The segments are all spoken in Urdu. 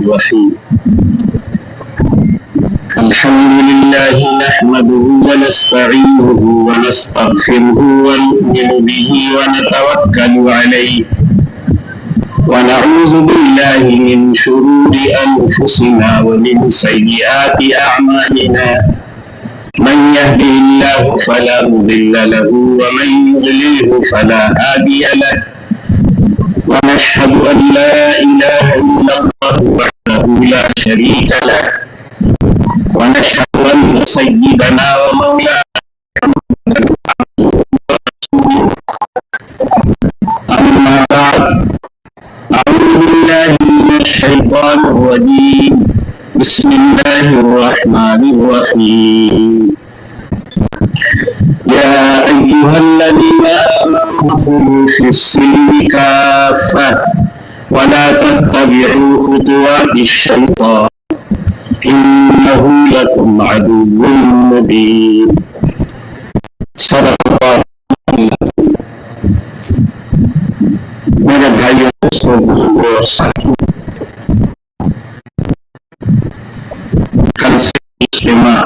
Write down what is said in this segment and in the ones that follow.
الرحيم الحمد لله نحمده ونستعينه ونستغفره ونؤمن به ونتوكل عليه ونعوذ بالله من شرور أنفسنا ومن سيئات أعمالنا من يهده الله فلا مضل له ومن يضلله فلا هادي له ونشهد أن لا إله إلا الله وحده لا شريك له ونشهد أن سيدنا ومولانا أما بعد أعوذ بالله من الشيطان الرجيم بسم الله الرحمن الرحيم يا أيها الذين آمنوا ادخلوا في السلم كافة ولا تتبعوا خطوات الشيطان إنه لكم عدو مبين صدق الله میرے بھائیوں دوستوں اور ساتھیوں، کل سے اجتماع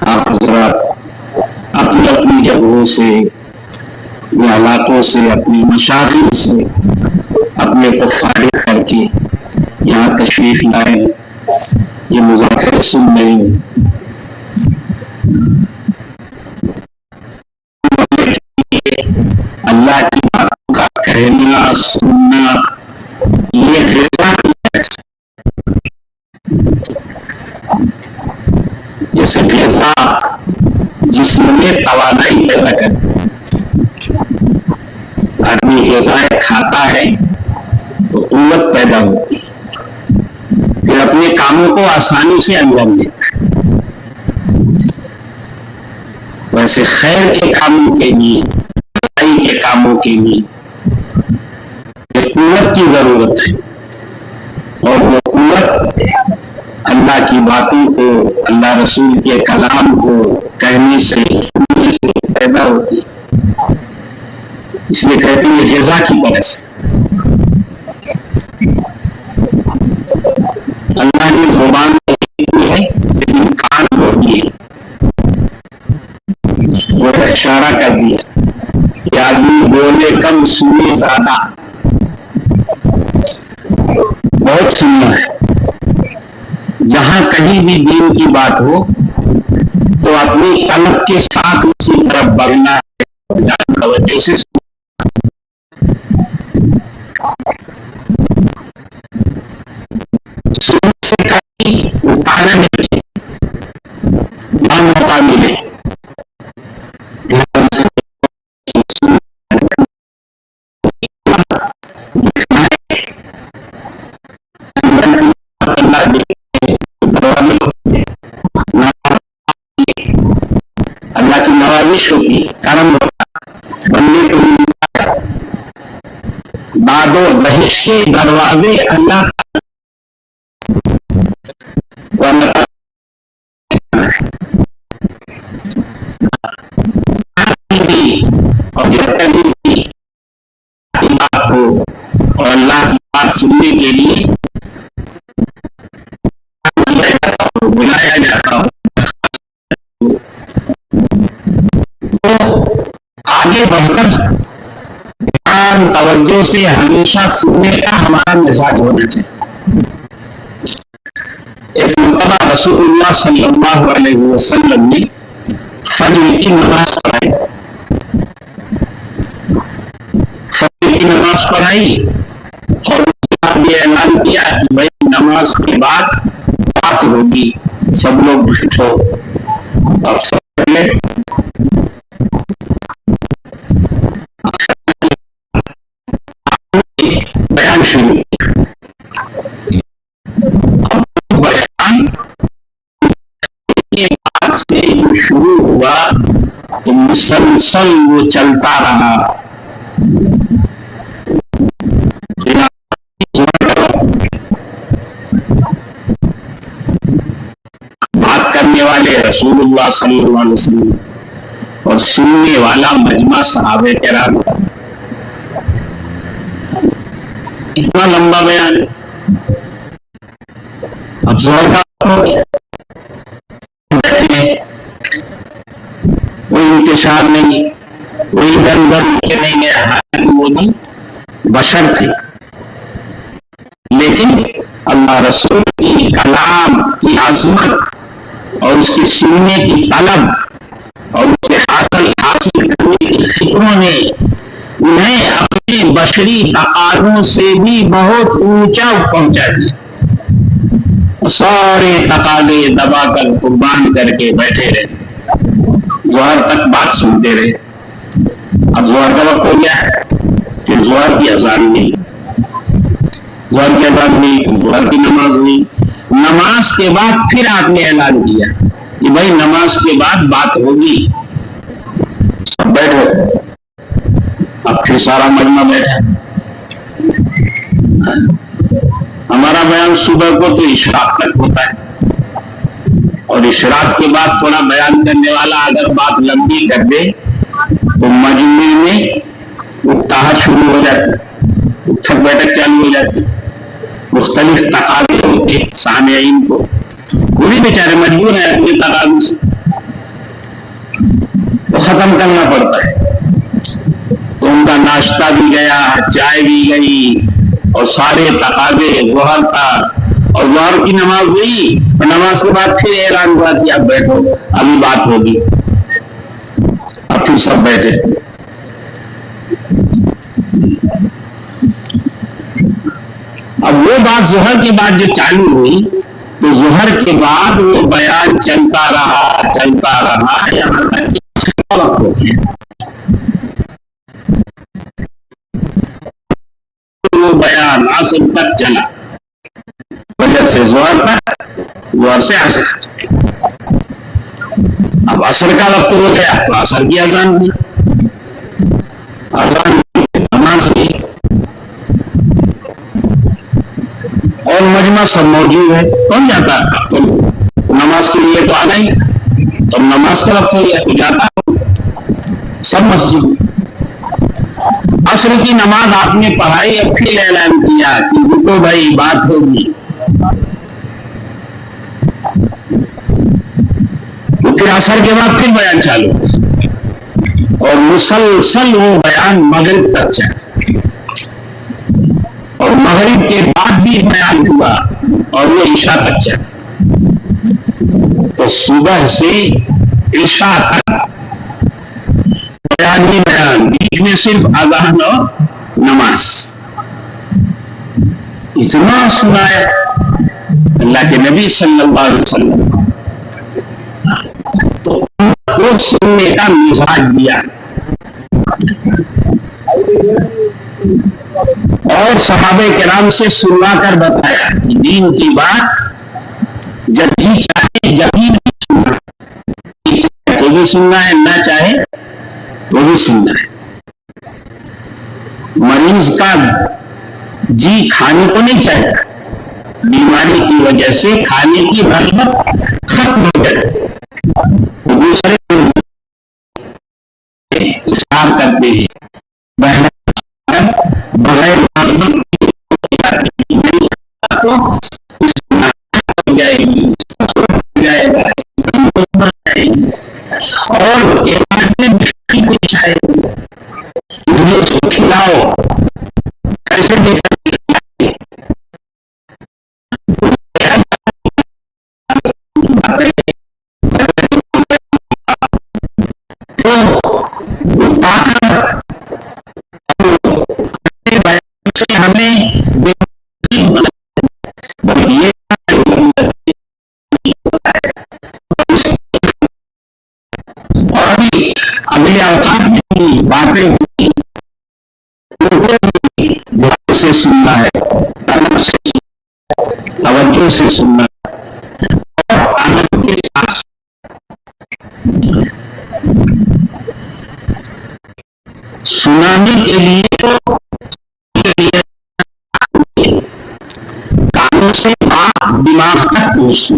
آپ حضرات اپنی اپنی جگہوں سے اپنے علاقوں سے اپنی مشاغل سے اپنے کو فارغ کر کے یہاں تشریف لائے، یہ مذاکرے سن رہے ہیں۔ اللہ کی باتوں کا کہنا سننا یہ غذا ہے، جیسے غذا جسم میں توانائی پیدا کرتی ہے۔ آدمی غذا کھاتا ہے تو قوت پیدا ہوتی ہے، پھر اپنے کاموں کو آسانی سے انجام دیتا ہے۔ ویسے خیر کے کاموں کے لیے، بھلائی کے کاموں کے لیے قوت کی ضرورت ہے، اور وہ قوت اللہ کی باتوں کو، اللہ رسول کے کلام کو کہنے سے سننے سے پیدا ہوتی ہے۔ اس لیے کہتے ہیں غذا کی طرح سے اللہ نے زبان دی ہے لیکن کان کو دیے، وہ اشارہ کر دیا کہ آدمی بولے کم سنے زیادہ، بہت سننا ہے۔ جہاں کہیں بھی دین کی بات ہو تو اپنی طلب کے ساتھ اس کی طرف بڑھنا ہے، توجہ سے موقع ملے اللہ کی نوازش ہوگی، کرم ہوگا، بننے کو باد و بہش کے دروازے اللہ اور جب کبھی بات ہو اور اللہ کی بات سننے کے لیے بلایا جاتا ہو تو آگے بڑھ کر دھیان توجہ سے ہمیشہ سننے کا ہمارا مزاج ہونا چاہیے۔ ایک مرتبہ رسول اللہ صلی اللہ علیہ وسلم نے فجر کی نماز پڑھائی، اور یہ اعلان کیا کہ بھائی نماز کے بعد بات ہوگی، سب لوگ بیٹھو، اور سب پہلے بیان شروع سے شروع ہوا تو مسلسل وہ چلتا رہا۔ بات کرنے والے رسول اللہ صلی اللہ علیہ وسلم، اور سننے والا مجمع صحابہ کرام. اتنا لمبا بیان. اب زہر کا کوئی انتشار نہیں، کوئی ادھر ادھر کے نہیں گیا، وہ نہیں بشر تھے. لیکن اللہ رسول کی کلام کی عظمت اور اس کی سننے کی طلب اور اس کے حاصل کرنے کی فکروں نے انہیں اپنے بشری تقاضوں سے بھی بہت اونچا پہنچا دیا. سارے تقاضے دبا کر قربان کر کے بیٹھے رہے، ظہر تک بات سنتے رہے. اب ظہر کا وقت ہو گیا ہے، پھر ظہر کی اذان نہیں، ظہر کی اذان نہیں، ظہر کی نماز نہیں. نماز کے بعد پھر آپ نے اعلان کیا کہ بھائی نماز کے بعد بات ہوگی. سب بیٹھو. اب پھر سارا مجمع بیٹھا. ہمارا بیان صبح کو تو اشراق تک ہوتا ہے، اور اشراق کے بعد تھوڑا بیان کرنے والا اگر بات لمبی کر دے تو مجمع میں اکتاہٹ شروع ہو جاتی، اٹھک بیٹھک چالو ہو جاتی. مختلف تقاضے ہوتے سامعین کو، وہ بھی بیچارے مجبور ہیں اپنے تقاضوں سے، تو ختم کرنا پڑتا ہے. تو ان کا ناشتہ بھی گیا، چائے بھی گئی، اور سارے تقاضے ظہر کا، اور ظہر کی نماز ہوئی، اور نماز کے بعد پھر اعلان ہوا کہ اب بیٹھو ابھی بات ہوگی. اب پھر سب بیٹھے. اب وہ بات ظہر کے بعد جو چالو ہوئی تو ظہر کے بعد وہ بیان چلتا رہا یہاں تک وقت ہو گیا. وہ بیان عصر تک چلا، وجہ سے ظہر تک، ظہر سے عصر. اب عصر کا وقت ہو گیا تو عصر کی اذان ہوئی، اذان نماز ہوئی، اور مجمع سب موجود ہے. کون جاتا ہے؟ تو نماز کے لیے تو آنا ہی، تو نماز کا وقت ہو گیا تو جاتا سب مسجد میں. عصر کی نماز آپ نے پڑھائی، اب پھر اعلان کیا کہ رکو بھائی بات ہوگی. تو پھر عصر کے بعد پھر بیان چالو، اور مسلسل وہ بیان مغرب تک چلا، اور مغرب کے بعد بھی بیان ہوا، اور وہ عشاء تک چلا. تو صبح سے عشاء تک بیان ہی بیان، بیچ میں صرف اذان اور نماز. اتنا سنایا اللہ کے نبی صلی اللہ علیہ وسلم، تو وہ سننے کا مزاج دیا، اور صحابہ کرام سے سنوا کر بتایا کہ دین کی بات جب جی چاہے جب ہی سننا، تو بھی سننا ہے، نہ چاہے تو بھی سننا ہے. مریض کا جی کھانے کو نہیں چاہتا، بیماری کی وجہ سے کھانے کی رغبت ختم ہو جاتی، دوسرے اظہار کرتے ہیں بغیر اور کھلاؤ کیسے اگلے اوقات میں باتیں ہوئی سے سننا ہے، توجہ سے سننا ہے، اور عمل کے ساتھ سنانے کے لیے تو کانوں سے بات دماغ تک پہنچتی،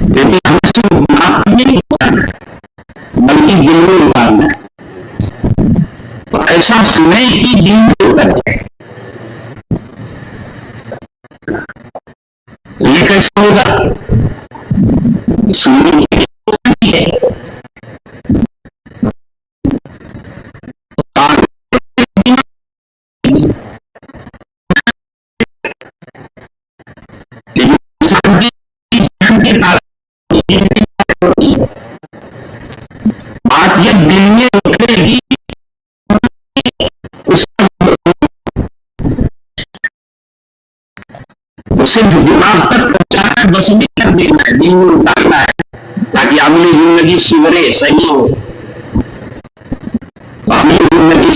لیکن ہم سے دماغ نہیں پہنچانا، کی دل میں اتارنا ہے، تو ایسا سنے کہ دل میں اتر جائے. یہ کیسا ہوگا؟ سننے کی ہے بات جب دل میں اترے گی تو صرف دماغ تک پہنچانا ہے، بس نہیں کر دینا ہے، دل میں اتارنا ہے تاکہ عملی زندگی سورے صحیح ہو. عملی زندگی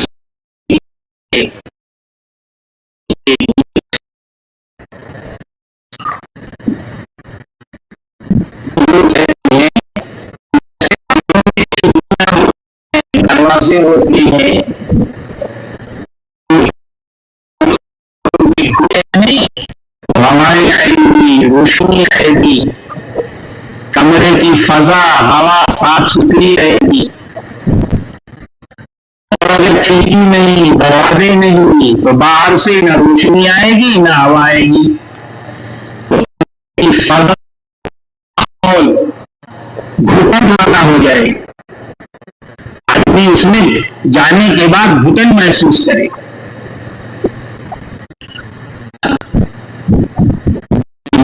دروازے ہوتی ہیں ہوائیں آئے گی، روشنی آئے گی، کمرے کی فضا ہوا صاف ستھری رہے گی. اور اگر کھڑکی نہیں، دروازے نہیں، تو باہر سے نہ روشنی آئے گی نہ ہوا آئے گی. فضا گھٹن والا ہو جائے گی، آدمی اس میں جانے کے بعد گھٹن محسوس کرے گا.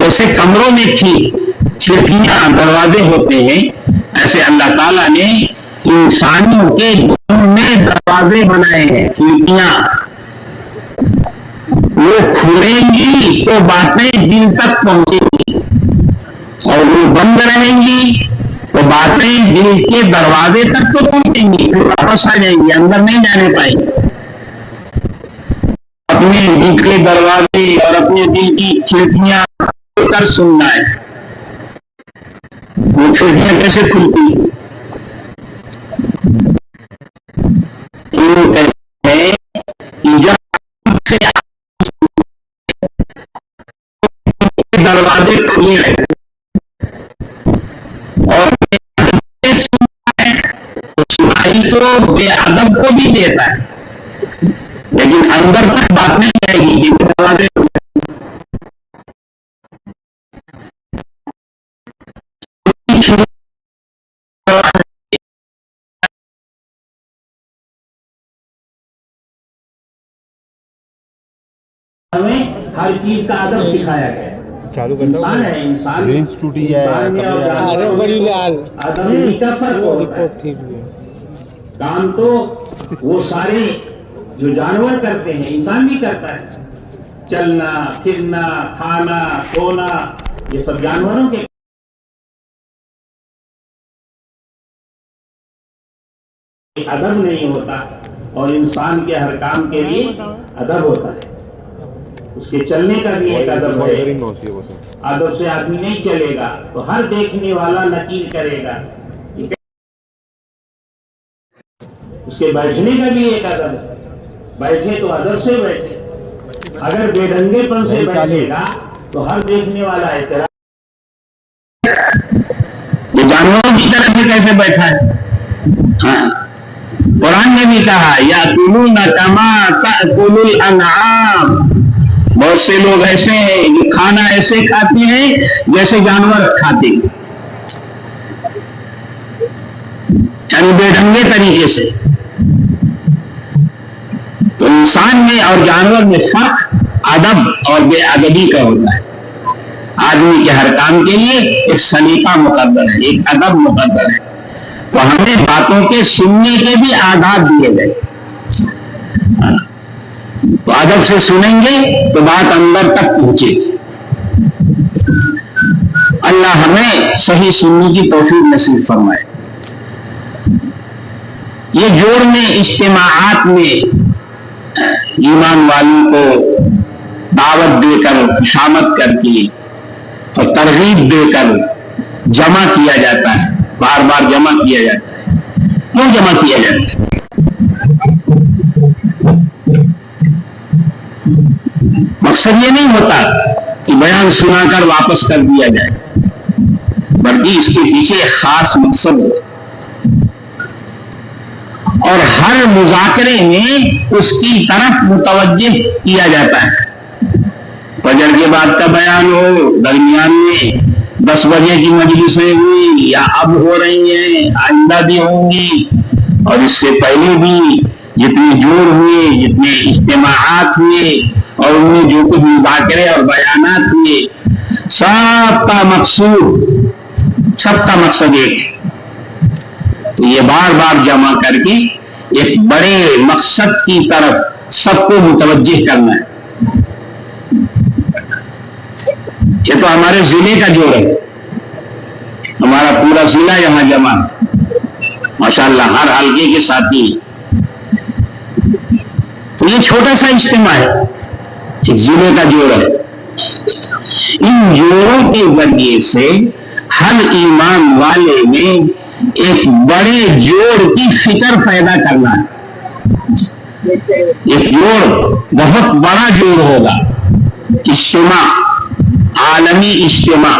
جیسے کمروں میں کھڑکیاں دروازے ہوتے ہیں، ایسے اللہ تعالیٰ نے انسانوں کے دل میں دروازے بنائے ہیں، کھڑکیاں. وہ کھلیں گی تو باتیں دل تک پہنچیں گی، اور وہ بند رہیں گی تو باتیں دل کے دروازے تک تو پہنچیں گی، پھر واپس آ جائیں گی، اندر نہیں جانے پائیں گی. اپنے دل کے دروازے اور اپنے دل کی کھڑکیاں کھول کر سننا ہے. وہ کھڑکیاں کیسے کھلتی ہیں؟ کہتے ہیں کہ جب سے دروازے کھلے رہے اور سنائی تو بے ادب کو بھی دیتا ہے، لیکن اندر تک بات نہیں جائے گی کہ دروازے ہمیں ہر چیز کا ادب سکھایا گیا ہے. انسان ہے، انسان میں ادب کا فرق ہوتا ہے. کام تو وہ سارے جو جانور کرتے ہیں انسان بھی کرتا ہے، چلنا پھرنا کھانا سونا یہ سب جانوروں کے ادب نہیں ہوتا، اور انسان کے ہر کام کے لیے ادب ہوتا ہے. اس کے چلنے کا بھی ایک ادب ہے، ادب سے آدمی نہیں چلے گا تو ہر دیکھنے والا نکیر کرے گا. اس کے بیٹھنے کا بھی ایک ادب ہے، بیٹھے تو ادب سے بیٹھے، اگر بے ڈھنگے پن سے بیٹھے گا تو ہر دیکھنے والا احترام. یہ جانوروں کی طرح سے کیسے بیٹھا ہے؟ ہاں قرآن نے بھی کہا یأکلون کما تأکل الانعام. بہت سے لوگ ایسے ہیں جو کھانا ایسے کھاتے ہیں جیسے جانور کھاتے ہیں، یعنی بے ڈھنگے طریقے سے. تو انسان میں اور جانور میں فرق ادب اور بے ادبی کا ہوتا ہے. آدمی کے ہر کام کے لیے ایک سلیقہ مقرر ہے، ایک ادب مقرر ہے. تو ہمیں باتوں کے سننے کے بھی آداب دیے گئے. تو ادب سے سنیں گے تو بات اندر تک پہنچے گی. اللہ ہمیں صحیح سننے کی توفیق نصیب فرمائے. یہ جوڑ میں اجتماعات میں ایمان والوں کو دعوت دے کر خوشامد کر کے اور ترغیب دے کر جمع کیا جاتا ہے، بار بار جمع کیا جاتا ہے. کیوں جمع کیا جاتا ہے؟ مقصد یہ نہیں ہوتا کہ بیان سنا کر واپس کر دیا جائے، بلکہ اس کے پیچھے ایک خاص مقصد ہے. اور ہر مذاکرے میں اس کی طرف متوجہ کیا جاتا ہے۔ فجر کے بعد کا بیان ہو، درمیان میں 10 بجے کی مجلسیں ہوئی یا اب ہو رہی ہیں، آئندہ بھی ہوں گی، اور اس سے پہلے بھی جتنے جوڑ ہوئے، جتنے اجتماعات ہوئے، اور ان میں جو کچھ مذاکرے اور بیانات ہوئے، سب کا مقصد ایک ہے۔ تو یہ بار بار جمع کر کے ایک بڑے مقصد کی طرف سب کو متوجہ کرنا ہے۔ یہ تو ہمارے ضلع کا جوڑ ہے، ہمارا پورا ضلع یہاں جمع ہے، ماشاءاللہ ہر حلقے کے ساتھی۔ تو یہ چھوٹا سا اجتماع ہے، ایک ضلع کا جوڑ ہے۔ ان جوڑوں کے ذریعے سے ہر ایمان والے میں ایک بڑے جوڑ کی فکر پیدا کرنا ہے۔ ایک جوڑ بہت بڑا جوڑ ہوگا، اجتماع، عالمی اجتماع،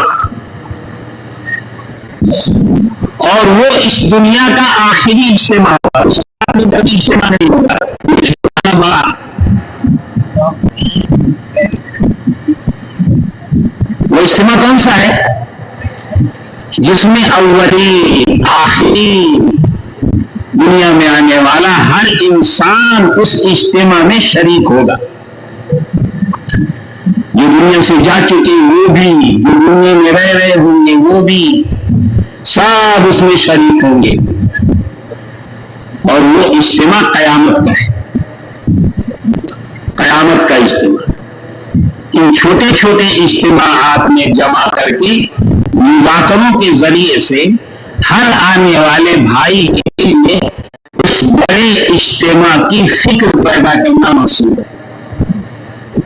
اور وہ اس دنیا کا آخری اجتماع ہوگا، اس کا کبھی اجتماع نہیں ہوگا۔ وہ اجتماع کون سا ہے؟ جس میں اولی آخری دنیا میں آنے والا ہر انسان اس اجتماع میں شریک ہوگا۔ جو دنیا سے جا چکے وہ بھی، جو دنیا میں رہ رہے ہوں گے وہ بھی، سب اس میں شریک ہوں گے، اور وہ اجتماع قیامت کا ہے، قیامت کا اجتماع۔ ان چھوٹے چھوٹے اجتماعات میں جمع کر کے مذاکروں کے ذریعے سے ہر آنے والے بھائی کے دل میں اس بڑے اجتماع کی فکر پیدا کرنا مقصود ہے،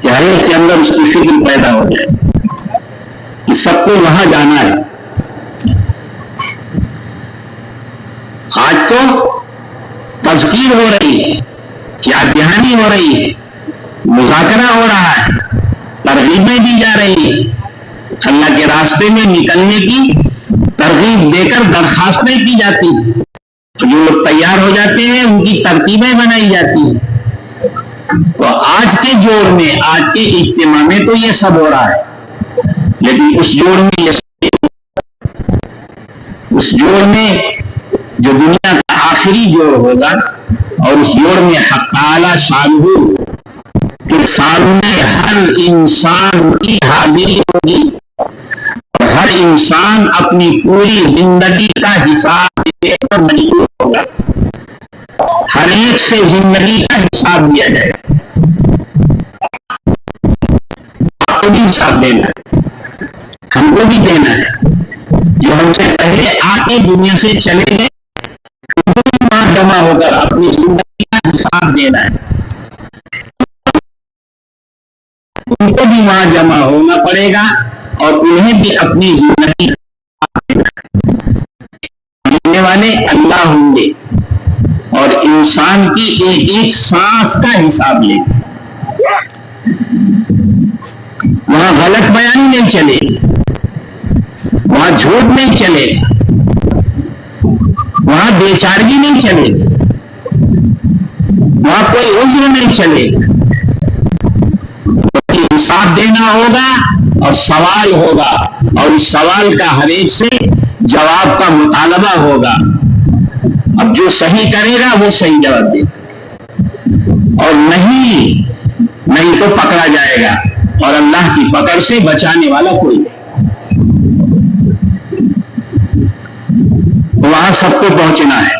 کہ ہر ایک کے اندر اس کی فکر پیدا ہو جائے کہ سب کو وہاں جانا ہے۔ آج تو تذکیر ہو رہی ہے، یاد دہانی ہو رہی ہے، مذاکرہ ہو رہا ہے، ترغیبیں دی جا رہی ہیں، اللہ کے راستے میں نکلنے کی ترغیب دے کر درخواستیں کی جاتی ہیں، جو لوگ تیار ہو جاتے ہیں ان کی ترتیبیں بنائی جاتی ہیں۔ تو آج کے جوڑ میں، آج کے اجتماع میں تو یہ سب ہو رہا ہے، لیکن اس جوڑ میں جو دنیا کا آخری جوڑ ہوگا، اور اس جوڑ میں حق تعالی شانہ کے سامنے ہر انسان کی حاضری ہوگی، اور ہر انسان اپنی پوری زندگی کا حساب دینے پر مجبور ہوگا۔ ہر ایک سے زندگی کا حساب دیا جائے گا، آپ کو بھی حساب دینا ہے، ہم کو بھی دینا ہے۔ جو ہم سے پہلے آ کے دنیا سے چلے گئے ان کو بھی وہاں جمع ہو کر اپنی زندگی کا حساب دینا ہے، ان کو بھی وہاں جمع ہونا پڑے گا، اور انہیں بھی اپنی زندگی دینے والے اللہ ہوں گے، اور انسان کی ایک ایک سانس کا حساب لیں گے۔ وہاں غلط بیانی نہیں چلے گی، وہاں جھوٹ نہیں چلے گا، وہاں بے چارگی نہیں چلے گی، وہاں کوئی عذر نہیں چلے گا، حساب دینا ہوگا اور سوال ہوگا، اور اس سوال کا ہر ایک سے جواب کا مطالبہ ہوگا۔ اب جو صحیح کرے گا وہ صحیح جواب دے گا، اور نہیں تو پکڑا جائے گا، اور اللہ کی پکڑ سے بچانے والا کوئی نہیں۔ تو وہاں سب کو پہنچنا ہے،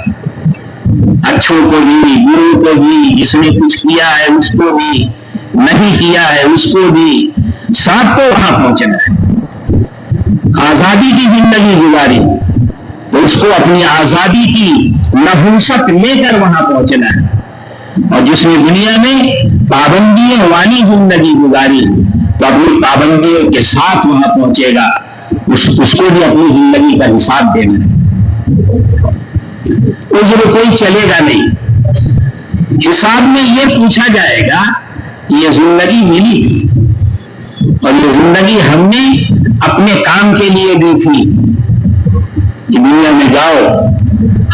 اچھوں کو بھی، بروں کو بھی، جس نے کچھ کیا ہے اس کو بھی، نہیں کیا ہے اس کو بھی، سب کو وہاں پہنچنا ہے۔ آزادی کی زندگی گزاری تو اس کو اپنی آزادی کی نحوست لے کر وہاں پہنچنا ہے، اور جس نے دنیا میں پابندیوں والی زندگی گزاری تو اپنی پابندیوں کے ساتھ وہاں پہنچے گا، اس کو بھی اپنی زندگی کا حساب دینا ہے۔ عذر کوئی چلے گا نہیں، حساب میں یہ پوچھا جائے گا کہ یہ زندگی ملی تھی، اور یہ زندگی ہم نے اپنے کام کے لیے دی تھی، کہ دنیا میں جاؤ،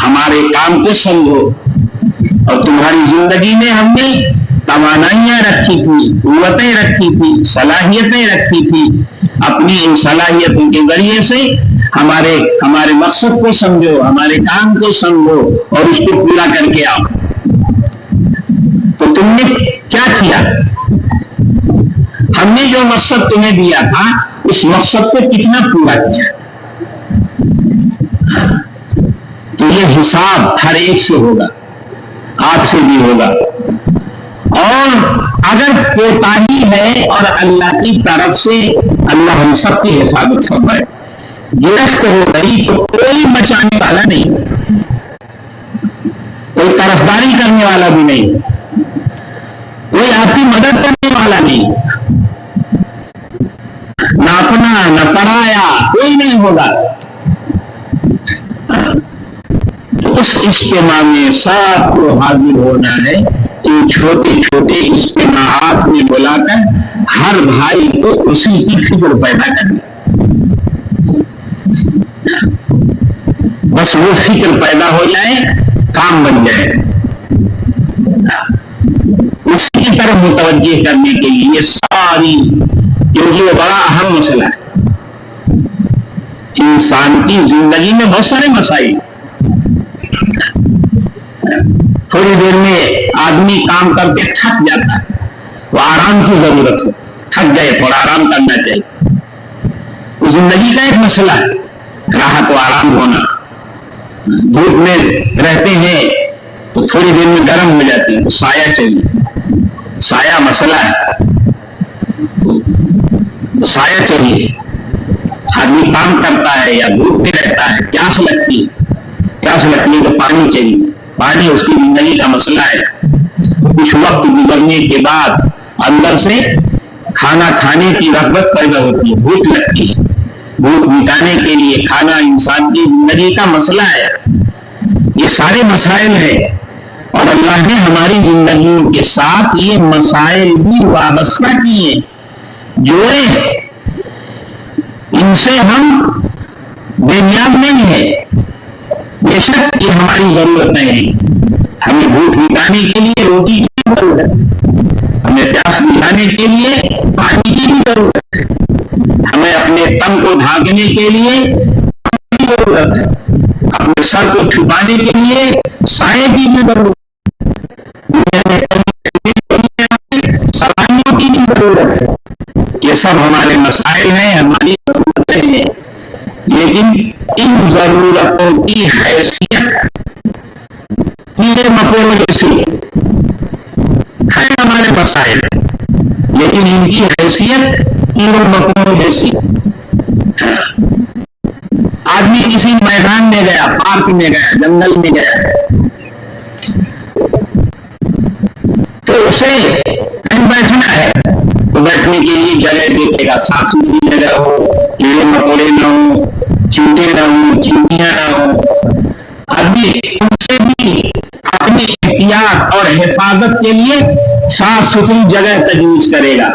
ہمارے کام کو سمجھو، اور تمہاری زندگی میں ہم نے توانائیاں رکھی تھی، قوتیں رکھی تھی، صلاحیتیں رکھی تھی. اپنی ان صلاحیتوں کے ذریعے سے ہمارے مقصد کو سمجھو، ہمارے کام کو سمجھو اور اس کو پورا کر کے آؤ. تو تم نے کیا کیا؟ ہم نے جو مقصد تمہیں دیا تھا اس مقصد کو کتنا پورا کیا؟ تو یہ حساب ہر ایک سے ہوگا، آپ سے بھی ہوگا. اور اگر کوتاہی ہے اور اللہ کی طرف سے اللہ ہم سب کی حفاظت فرمائے، گرفت ہو گئی تو کوئی بچانے والا نہیں، کوئی طرفداری کرنے والا بھی نہیں، کوئی آپ کی مدد کرنے والا نہیں، نہ اپنا نہ پرایا کوئی نہیں ہوگا. تو اس اجتماع میں سب کو حاضر ہونا ہے. ان چھوٹے چھوٹے اجتماعات میں بلا کر ہر بھائی کو اسی کی فکر پیدا کرنی، بس وہ فکر پیدا ہو جائے، کام بن جائے. اس کی طرف متوجہ کرنے کے لیے ساری، کیونکہ وہ بڑا اہم مسئلہ ہے. انسان کی زندگی میں بہت سارے مسائل، تھوڑی دیر میں آدمی کام کر کے تھک جاتا ہے، وہ آرام کی ضرورت ہو، تھک گئے تھوڑا آرام کرنا چاہیے. وہ زندگی کا ایک مسئلہ ہے، راحت و آرام ہونا. دھوپ میں رہتے ہیں تو تھوڑی دیر میں گرم ہو جاتی ہے، تو سایہ چاہیے، سایہ مسئلہ ہے، تو سایہ چاہیے. آدمی کام کرتا ہے یا دھوپ میں رہتا ہے، پیاس لگتی ہے تو پانی چاہیے. پانی اس کی زندگی کا مسئلہ ہے. کچھ وقت گزرنے کے بعد اندر سے کھانا کھانے کی رغبت پیدا ہوتی ہے، بھوک لگتی ہے. بھوک مٹانے کے لیے کھانا انسان کی زندگی کا مسئلہ ہے. یہ سارے مسائل ہیں اور اللہ نے ہماری زندگیوں کے ساتھ یہ مسائل بھی وابستہ کیے، جوڑے. ان سے ہم بے نیاز نہیں ہیں. بے شک یہ ہماری ضرورت نہیں. ہمیں بھوک مٹانے کے لیے روٹی کی ضرورت ہے، ہمیں پیاس مٹانے کے لیے پانی کی بھی ضرورت ہے، ہمیں اپنے تن کو ڈھانکنے کے لیے پانی کی ضرورت ہے، اپنے سر کو چھپانے کے لیے سائے کی بھی ضرورت ہے، سلائیوں کی بھی ضرورت ہے. یہ سب ہمارے مسائل ہیں، ہماری ضرورتیں ہیں. لیکن ان ضرورتوں کی حیثیت کیڑے مکوڑوں جیسی ہے. ہمارے مسائل لیکن ان کی حیثیت کیڑے مکوڑوں جیسی. آدمی کسی میدان میں گیا، پارک میں گیا، جنگل میں گیا تو اسے کہیں بیٹھنا ہے تو بیٹھنے کے لیے جگہ دیکھے گا، صاف ستھری جگہ ہو، کیڑے مکوڑے نہ ہو، چیونٹے نہ ہو، چیونٹیاں نہ ہو. آدمی ان سے بھی اپنی احتیاط اور حفاظت کے لیے صاف ستھری جگہ تجویز کرے گا.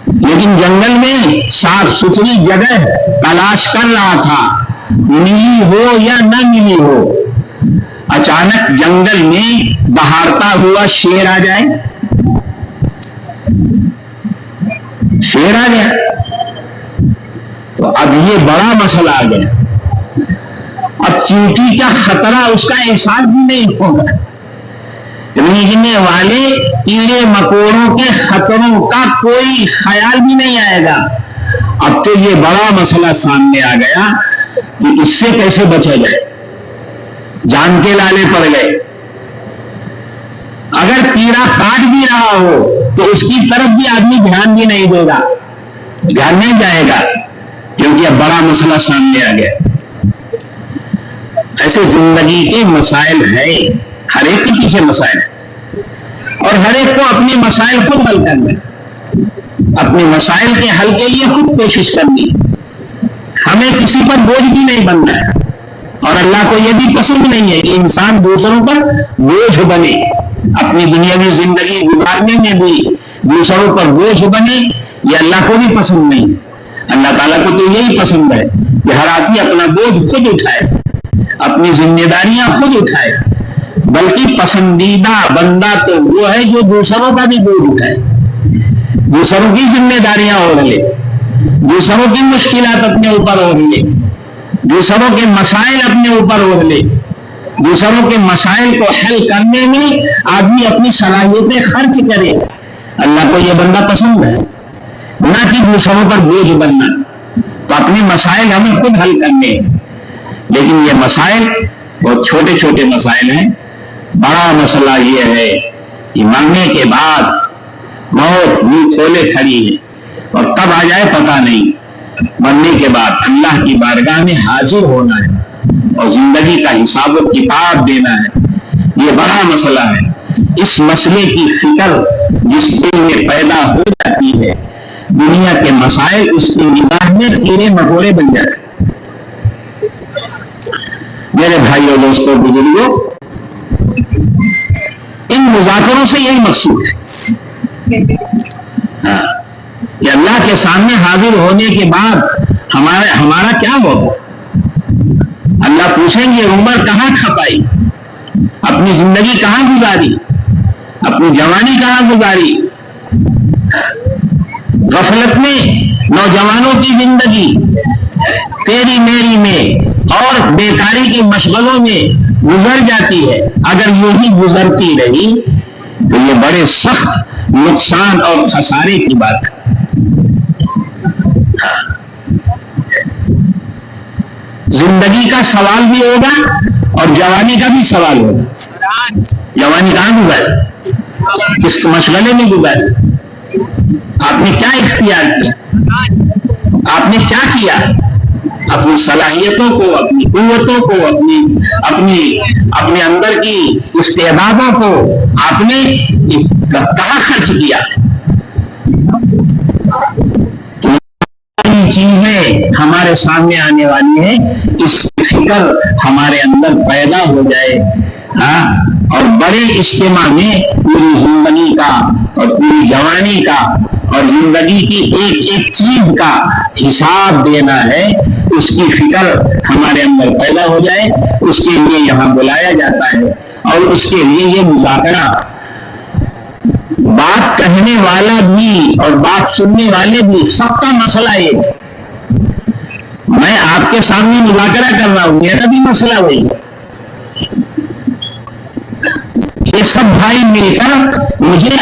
لیکن جنگل میں صاف ستھری جگہ تلاش کر رہا تھا، ملی ہو یا نہ ملی ہو. اچانک جنگل میں دہاڑتا ہوا شیر آ جائے، شیر آ گیا تو اب یہ بڑا مسئلہ آ گیا. اب چیونٹی کا خطرہ اس کا احساس بھی نہیں ہوگا، رینگنے والے کیڑے مکوڑوں کے خطروں کا کوئی خیال بھی نہیں آئے گا. اب تو یہ بڑا مسئلہ سامنے آ گیا کہ اس سے کیسے بچا جائے. جان کے لالے پڑ گئے. اگر کیڑا کاٹ بھی رہا ہو تو اس کی طرف بھی آدمی دھیان بھی نہیں دے گا، دھیان نہیں جائے گا، کیونکہ اب بڑا مسئلہ سامنے آ گیا. ایسے زندگی کے مسائل ہیں، ہر ایک کے پیچھے مسائل ہیں اور ہر ایک کو اپنے مسائل خود حل کرنا، اپنے مسائل کے حل کے لیے خود کوشش کرنی. ہمیں کسی پر بوجھ بھی نہیں بننا ہے اور اللہ کو یہ بھی پسند نہیں ہے کہ انسان دوسروں پر بوجھ بنے. اپنی دنیاوی زندگی گزارنے میں بھی دوسروں پر بوجھ بنے، یہ اللہ کو بھی پسند نہیں. اللہ تعالیٰ کو تو یہی پسند ہے کہ ہر آدمی اپنا بوجھ خود اٹھائے، اپنی ذمہ داریاں خود اٹھائے. بلکہ پسندیدہ بندہ تو وہ ہے جو دوسروں کا بھی بوجھ اٹھائے، دوسروں کی ذمہ داریاں اوڑھ لے، دوسروں کی مشکلات اپنے اوپر اوڑھ لے، دوسروں کے مسائل اپنے اوپر اوڑھ لے، دوسروں کے مسائل کو حل کرنے میں آدمی اپنی صلاحیتیں خرچ کرے۔ اللہ کو یہ بندہ پسند ہے، نہ کہ دوسروں پر بوجھ بننا۔ تو اپنے مسائل ہمیں خود حل کرنے ہیں، لیکن یہ مسائل بہت چھوٹے چھوٹے مسائل ہیں۔ بڑا مسئلہ یہ ہے کہ مرنے کے بعد موت منہ کھولے کھڑی ہے، اور کب آ جائے پتہ نہیں۔ مرنے کے بعد اللہ کی بارگاہ میں حاضر ہونا ہے اور زندگی کا حساب و کتاب دینا ہے، یہ بڑا مسئلہ ہے۔ اس مسئلے کی فکر جس دل میں پیدا ہو جاتی ہے، دنیا کے مسائل اس کی نگاہ میں کیڑے مکوڑے بن جاتے ہیں۔ میرے بھائیوں، دوستوں، بزرگوں، ان مذاکروں سے یہی مقصود ہے کہ اللہ کے سامنے حاضر ہونے کے بعد ہمارا کیا ہوگا؟ اللہ پوچھیں گے عمر کہاں کھپائی، اپنی زندگی کہاں گزاری، اپنی جوانی کہاں گزاری؟ غفلت میں نوجوانوں کی زندگی تیری میری میں اور بیکاری کے مشغلوں میں گزر جاتی ہے۔ اگر یوں ہی گزرتی رہی تو یہ بڑے سخت نقصان اور خسارے کی بات ہے۔ زندگی کا سوال بھی ہوگا اور جوانی کا بھی سوال ہوگا۔ جوانی کہاں گزاری، کس مشغلے میں گزاری، آپ نے کیا اختیار کیا، آپ نے کیا کیا، اپنی صلاحیتوں کو، اپنی قوتوں کو، اپنے اندر کی استعدادوں کو آپ نے کہاں خرچ کیا؟ چیزیں ہمارے سامنے آنے والی ہیں، اس کی فکر ہمارے اندر پیدا ہو جائے، اور بڑے اجتماع میں پوری زندگی کا اور پوری جوانی کا اور زندگی کی ایک ایک چیز کا حساب دینا ہے، اس کی فکر ہمارے اندر پیدا ہو جائے۔ اس کے لیے یہاں بلایا جاتا ہے، اور اس کے لیے یہ مذاکرہ، بات کہنے والا بھی اور بات سننے والے بھی، سب کا مسئلہ ایک ہے۔ میں آپ کے سامنے مذاکرہ کر رہا ہوں، میرا بھی مسئلہ وہی ہے۔ یہ سب بھائی مل کر مجھے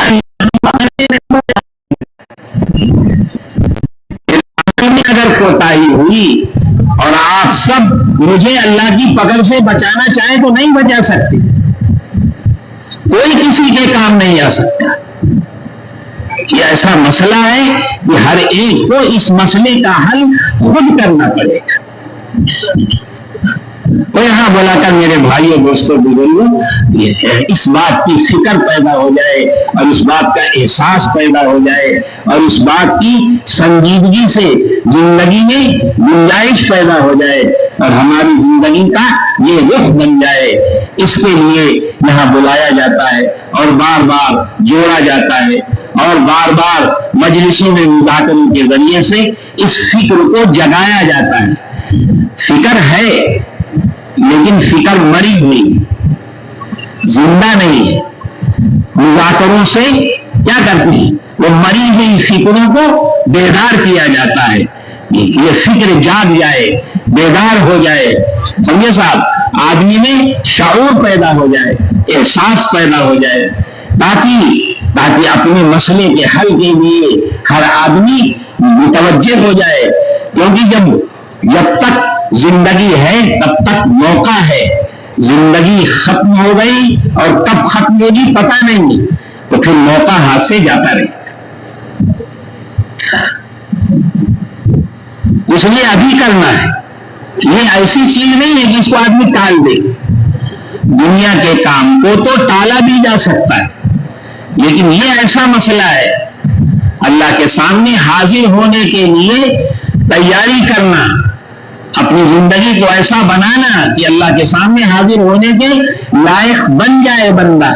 اگر کوتاہی ہوئی اور آپ سب مجھے اللہ کی پکڑ سے بچانا چاہیں تو نہیں بچا سکتے، کوئی کسی کے کام نہیں آ سکتا۔ یہ ایسا مسئلہ ہے کہ ہر ایک کو اس مسئلے کا حل خود کرنا پڑے گا۔ تو یہاں بلا کر میرے بھائیوں، دوستوں، بزرگوں، اس بات کی فکر پیدا ہو جائے اور اس بات کا احساس پیدا ہو جائے اور اس بات کی سنجیدگی سے زندگی میں گنجائش پیدا ہو جائے اور ہماری زندگی کا یہ رخ بن جائے، اس کے لیے یہاں بلایا جاتا ہے اور بار بار جوڑا جاتا ہے اور بار بار مجلسوں میں مذاکروں کے ذریعے سے اس فکر کو جگایا جاتا ہے۔ فکر ہے لیکن فکر مری ہوئی، زندہ نہیں ہے۔ مذاکروں سے کیا کرتے ہیں؟ وہ مری ہوئی فکروں کو بیدار کیا جاتا ہے، یہ فکر جاگ جائے، بیدار ہو جائے، سمجھے صاحب، آدمی میں شعور پیدا ہو جائے، احساس پیدا ہو جائے، تاکہ اپنے مسئلے کے حل کے لیے ہر آدمی متوجہ ہو جائے۔ کیونکہ جب تک زندگی ہے تب تک موقع ہے، زندگی ختم ہو گئی اور کب ختم ہوگی پتہ نہیں، تو پھر موقع ہاتھ سے جاتا رہے۔ اس لیے ابھی کرنا ہے، یہ ایسی چیز نہیں ہے کہ اس کو آدمی ٹال دے۔ دنیا کے کام کو تو ٹالا بھی جا سکتا ہے، لیکن یہ ایسا مسئلہ ہے، اللہ کے سامنے حاضر ہونے کے لیے تیاری کرنا، اپنی زندگی کو ایسا بنانا کہ اللہ کے سامنے حاضر ہونے کے لائق بن جائے بندہ،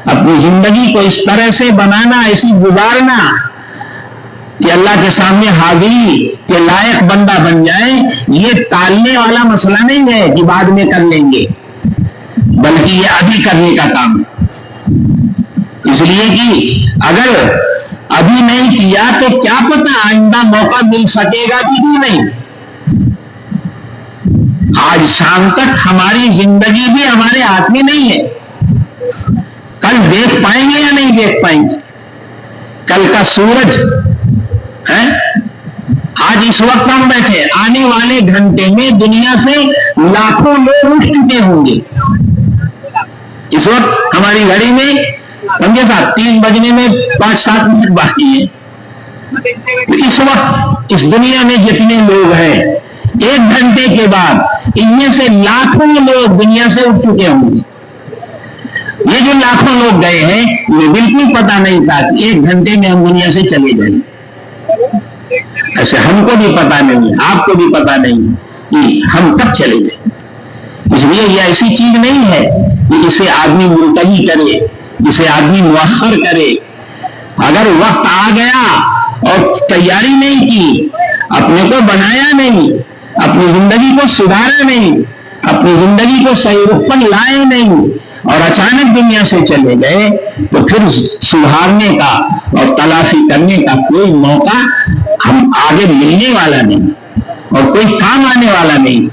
اپنی زندگی کو اس طرح سے بنانا، ایسی گزارنا کہ اللہ کے سامنے حاضری کے لائق بندہ بن جائے۔ یہ ٹالنے والا مسئلہ نہیں ہے کہ بعد میں کر لیں گے، بلکہ یہ ابھی کرنے کا کام ہے. اس لیے کہ اگر ابھی نہیں کیا تو کیا پتہ آئندہ موقع مل سکے گا کہ نہیں. آج شام تک ہماری زندگی بھی ہمارے ہاتھ میں نہیں ہے. کل دیکھ پائیں گے یا نہیں دیکھ پائیں گے؟ کل کا سورج ہے. آج اس وقت ہم بیٹھے, آنے والے گھنٹے میں دنیا سے لاکھوں لوگ اٹھ چکے ہوں گے. اس وقت ہماری گھڑی میں سمجھے صاحب 3 بجنے میں 5-7 منٹ باقی ہے. اس وقت اس دنیا میں جتنے لوگ ہیں 1 گھنٹے کے بعد ان میں سے لاکھوں لوگ دنیا سے اٹھ چکے ہوں گے. یہ جو لاکھوں لوگ گئے ہیں یہ بالکل پتا نہیں تھا کہ 1 گھنٹے میں ہم دنیا سے چلے جائیں. ایسے ہم کو بھی پتا نہیں, آپ کو بھی پتا نہیں کہ ہم کب چلے جائیں. اس لیے یہ ایسی چیز نہیں ہے کہ اسے آدمی ملتوی کرے, اسے آدمی مؤخر کرے. اگر وقت آ گیا اور تیاری نہیں کی, اپنے کو بنایا نہیں, اپنی زندگی کو سدھارا نہیں, اپنی زندگی کو صحیح رخ پر لائے نہیں, اور اچانک دنیا سے چلے گئے, تو پھر سدھارنے کا اور تلافی کرنے کا کوئی موقع ہم آگے ملنے والا نہیں اور کوئی کام آنے والا نہیں.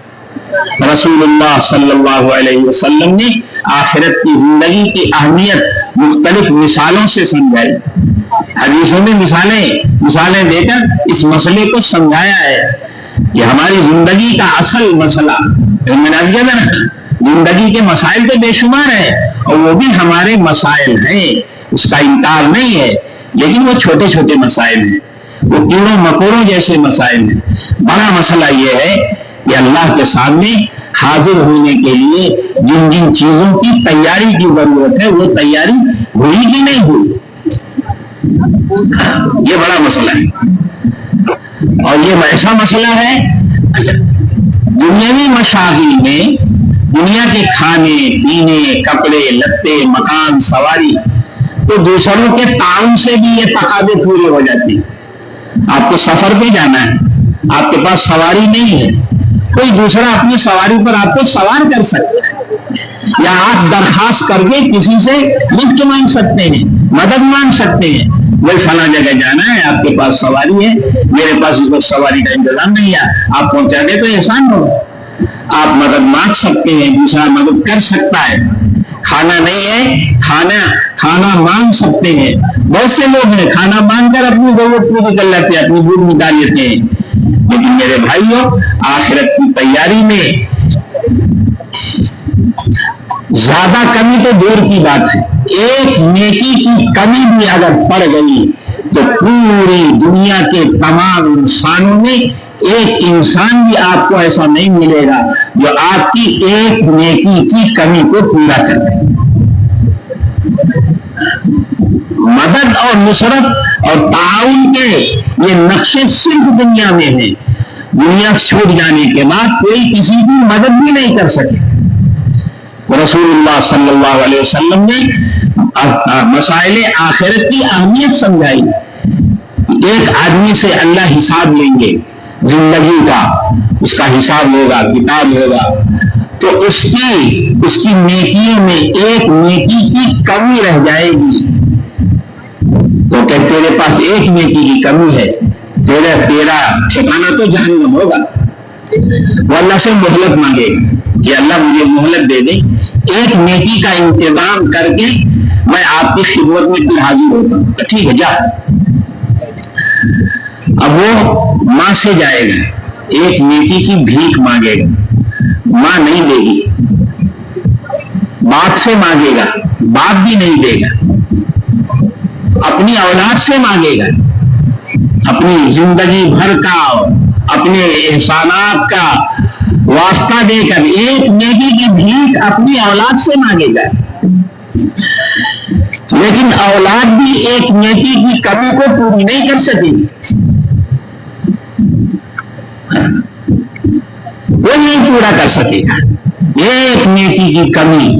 رسول اللہ صلی اللہ علیہ وسلم نے آخرت کی زندگی کی اہمیت مختلف مثالوں سے سمجھائی. حدیثوں میں مثالیں دے کر اس مسئلے کو سمجھایا ہے. یہ ہماری زندگی کا اصل مسئلہ, زندگی کے مسائل تو بے شمار ہیں اور وہ بھی ہمارے مسائل ہیں, اس کا انکار نہیں ہے, لیکن وہ چھوٹے چھوٹے مسائل ہیں, وہ کیڑوں مکوڑوں جیسے مسائل ہیں. بڑا مسئلہ یہ ہے کہ اللہ کے سامنے حاضر ہونے کے لیے جن جن چیزوں کی تیاری کی ضرورت ہے وہ تیاری ہوئی کہ نہیں ہوئی, یہ بڑا مسئلہ ہے. اور یہ ایسا مسئلہ ہے دنیاوی مشاغل میں, دنیا کے کھانے پینے, کپڑے لتے, مکان, سواری, تو دوسروں کے تعاون سے بھی یہ تقاضے پورے ہو جاتے ہیں. آپ کو سفر پہ جانا ہے, آپ کے پاس سواری نہیں ہے, کوئی دوسرا اپنی سواری پر آپ کو سوار کر سکتا ہے, یا آپ درخواست کر کے کسی سے لفٹ مانگ سکتے ہیں, مدد مانگ سکتے ہیں. وہی فلاں جگہ جانا ہے, آپ کے پاس سواری ہے, میرے پاس اس وقت سواری کا انتظام نہیں ہے, آپ پہنچا دیں تو احسان ہوگا. آپ مدد مانگ سکتے ہیں, دوسرا مدد کر سکتا ہے. کھانا نہیں ہے, کھانا مانگ سکتے ہیں. بہت سے لوگ ہیں کھانا مانگ کر اپنی ضرورت پوری کر لیتے ہیں, اپنی بھوک مٹا لیتے ہیں. لیکن میرے بھائیوں, آخرت کی تیاری میں زیادہ کمی تو دور کی بات ہے, ایک نیکی کی کمی بھی اگر پڑ گئی تو پوری دنیا کے تمام انسانوں میں ایک انسان بھی آپ کو ایسا نہیں ملے گا جو آپ کی ایک نیکی کی کمی کو پورا کر دے. مدد اور نصرت اور تعاون کے یہ نقشے صرف دنیا میں ہیں. دنیا چھوٹ جانے کے بعد کوئی کسی کی مدد بھی نہیں کر سکے. رسول اللہ صلی اللہ علیہ وسلم نے مسائل آخرت کی اہمیت سمجھائی. ایک آدمی سے اللہ حساب لیں گے زندگی کا, اس کا حساب ہوگا, کتاب ہوگا, تو اس کی نیکیوں میں ایک نیکی کی کمی رہ جائے گی. تو کہ تیرے پاس ایک نیکی کی کمی ہے, تیرا ٹھکانا تو جہنم ہوگا. وہ اللہ سے مہلت مانگے کہ اللہ مجھے مہلت دے دے, ایک نیکی کا انتظام کر کے میں آپ کی خدمت میں پھر حاضر ہوتا ہوں. ٹھیک ہے جا. اب وہ ماں سے جائے گا, ایک نیکی کی بھیک مانگے گا, ماں نہیں دے گی. باپ سے مانگے گا, باپ بھی نہیں دے گا. اپنی اولاد سے مانگے گا, اپنی زندگی بھر کا, اپنے احسانات کا واسطہ دے کر ایک نیکی کی بھیک اپنی اولاد سے مانگے گا. لیکن اولاد بھی ایک نیکی کی کمی کو پوری نہیں کر سکے گی. وہ نہیں پورا کر سکے گا. ایک نیکی کی کمی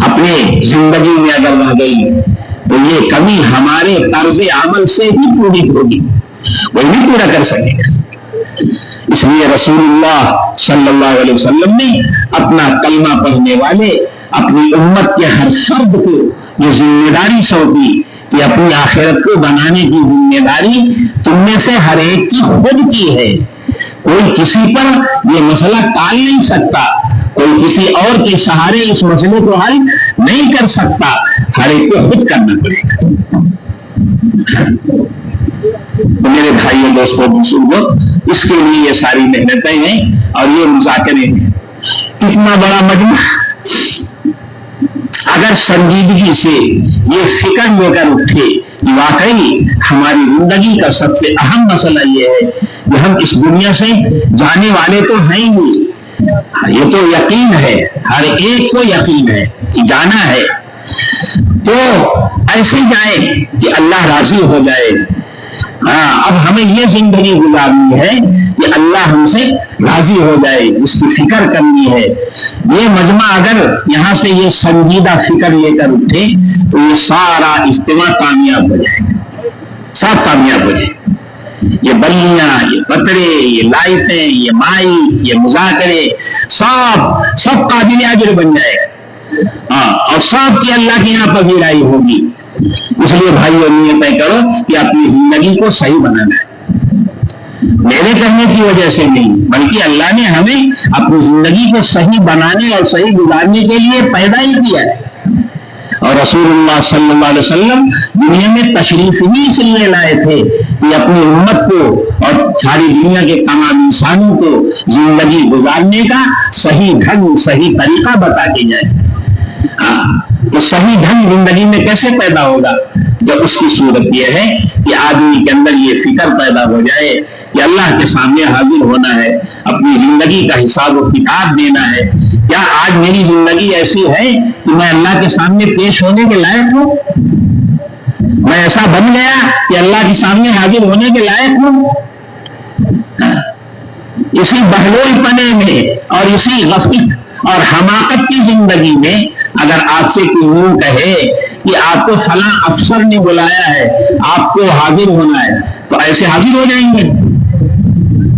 اپنے زندگی میں اگر آ گئی تو یہ کمی ہمارے طرز عمل سے ہی پوری ہوگی, وہ نہیں پورا کر سکے گا. اس لیے رسول اللہ صلی اللہ علیہ وسلم نے اپنا کلمہ پڑھنے والے, اپنی امت کے ہر فرد کو یہ ذمہ داری سونپی کہ اپنی آخرت کو بنانے کی ذمہ داری تم میں سے ہر ایک کی خود کی ہے. کوئی کسی پر یہ مسئلہ ٹال نہیں سکتا، کوئی کسی اور کے سہارے اس مسئلے کو حل نہیں کر سکتا، ہر ایک کو خود کرنا پڑے گا. تو میرے بھائیوں دوستوں بزرگوں، اس کے لیے یہ ساری محنتیں ہیں اور یہ مذاکرے ہیں. اتنا بڑا مجمع اگر سنجیدگی سے یہ فکر لے کر اٹھے کہ واقعی ہماری زندگی کا سب سے اہم مسئلہ یہ ہے کہ ہم اس دنیا سے جانے والے تو ہیں ہی، یہ تو یقین ہے، ہر ایک کو یقین ہے کہ جانا ہے، تو ایسے جائیں کہ اللہ راضی ہو جائے. اب ہمیں یہ زندگی گزارنی ہے کہ اللہ ہم سے راضی ہو جائے، اس کی فکر کرنی ہے. یہ مجمع اگر یہاں سے یہ سنجیدہ فکر لے کر اٹھے تو یہ سارا اجتماع کامیاب ہو جائے گا، سب کامیاب ہو جائے گا. یہ بلیاں، یہ پترے، یہ لائٹیں، یہ مائی، یہ مذاکرے سب قابل اجر بن جائے گا اور سب کی اللہ کے یہاں پذیرائی ہوگی. اس لیے بھائیو نیتیں کرو کہ اپنی زندگی کو صحیح بنانا ہے. میرے کہنے کی وجہ سے نہیں بلکہ اللہ نے ہمیں اپنی زندگی کو صحیح بنانے اور صحیح گزارنے کے لیے پیدا ہی کیا ہے. اور رسول اللہ صلی اللہ علیہ وسلم دنیا میں تشریف ہی اس لیے لائے تھے کہ اپنی امت کو اور ساری دنیا کے تمام انسانوں کو زندگی گزارنے کا صحیح ڈھنگ، صحیح طریقہ بتا کے جائے. تو صحیح ڈھنگ زندگی میں کیسے پیدا ہوگا؟ جب اس کی صورت یہ ہے کہ آدمی کے اندر یہ فکر پیدا ہو جائے کہ اللہ کے سامنے حاضر ہونا ہے، اپنی زندگی کا حساب و کتاب دینا ہے. کیا آج میری زندگی ایسی ہے کہ میں اللہ کے سامنے پیش ہونے کے لائق ہوں؟ میں ایسا بن گیا کہ اللہ کے سامنے حاضر ہونے کے لائق ہوں؟ اسی بہلول پنے میں اور اسی غفلت اور حماقت کی زندگی میں اگر آپ سے کوئی یوں کہے کہ آپ کو فلاں افسر نے بلایا ہے، آپ کو حاضر ہونا ہے، تو ایسے حاضر ہو جائیں گے.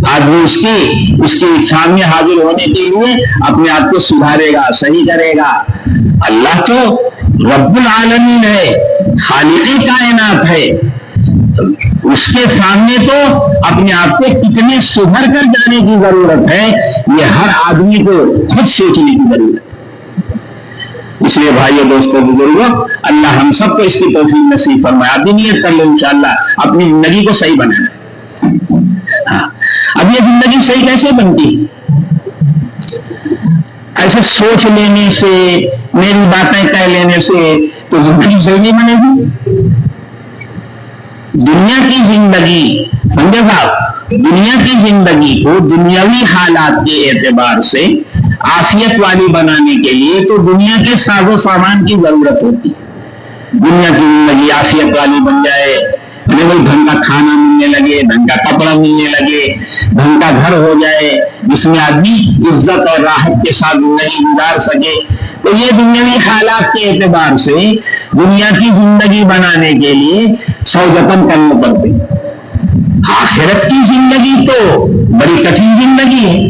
آدمی اس کے سامنے حاضر ہونے کے لیے اپنے آپ کو سدھارے گا، صحیح کرے گا. اللہ تو رب العالمین ہے، خالق کائنات ہے، اس کے سامنے تو اپنے آپ کو کتنے سدھر کر جانے کی ضرورت ہے، یہ ہر آدمی کو خود سوچنے کی ضرورت ہے. اس لیے بھائیو دوستوں بزرگوں، اللہ ہم سب کو اس کی توفیق نصیب فرمائے. آپ بھی نیت کر لو انشاءاللہ اپنی زندگی کو صحیح بنانا. اب یہ زندگی صحیح کیسے بنتی؟ ایسے سوچ لینے سے، میری باتیں کہہ لینے سے تو زندگی صحیح نہیں بنے گی. دنیا کی زندگی، سمجھے صاحب، دنیا کی زندگی کو دنیاوی حالات کے اعتبار سے عافیت والی بنانے کے لیے تو دنیا کے ساز و سامان کی ضرورت ہوتی. دنیا کی زندگی عافیت والی بن جائے، ڈھنگ کا کھانا ملنے لگے، ڈھنگ کا کپڑا ملنے لگے، ڈھنگ کا گھر ہو جائے جس میں آدمی عزت اور راحت کے ساتھ زندگی گزار سکے، تو یہ دنیاوی حالات کے اعتبار سے دنیا کی زندگی بنانے کے لیے سو جتن کرنے پڑتے. آخرت کی زندگی تو بڑی کٹھن زندگی ہے،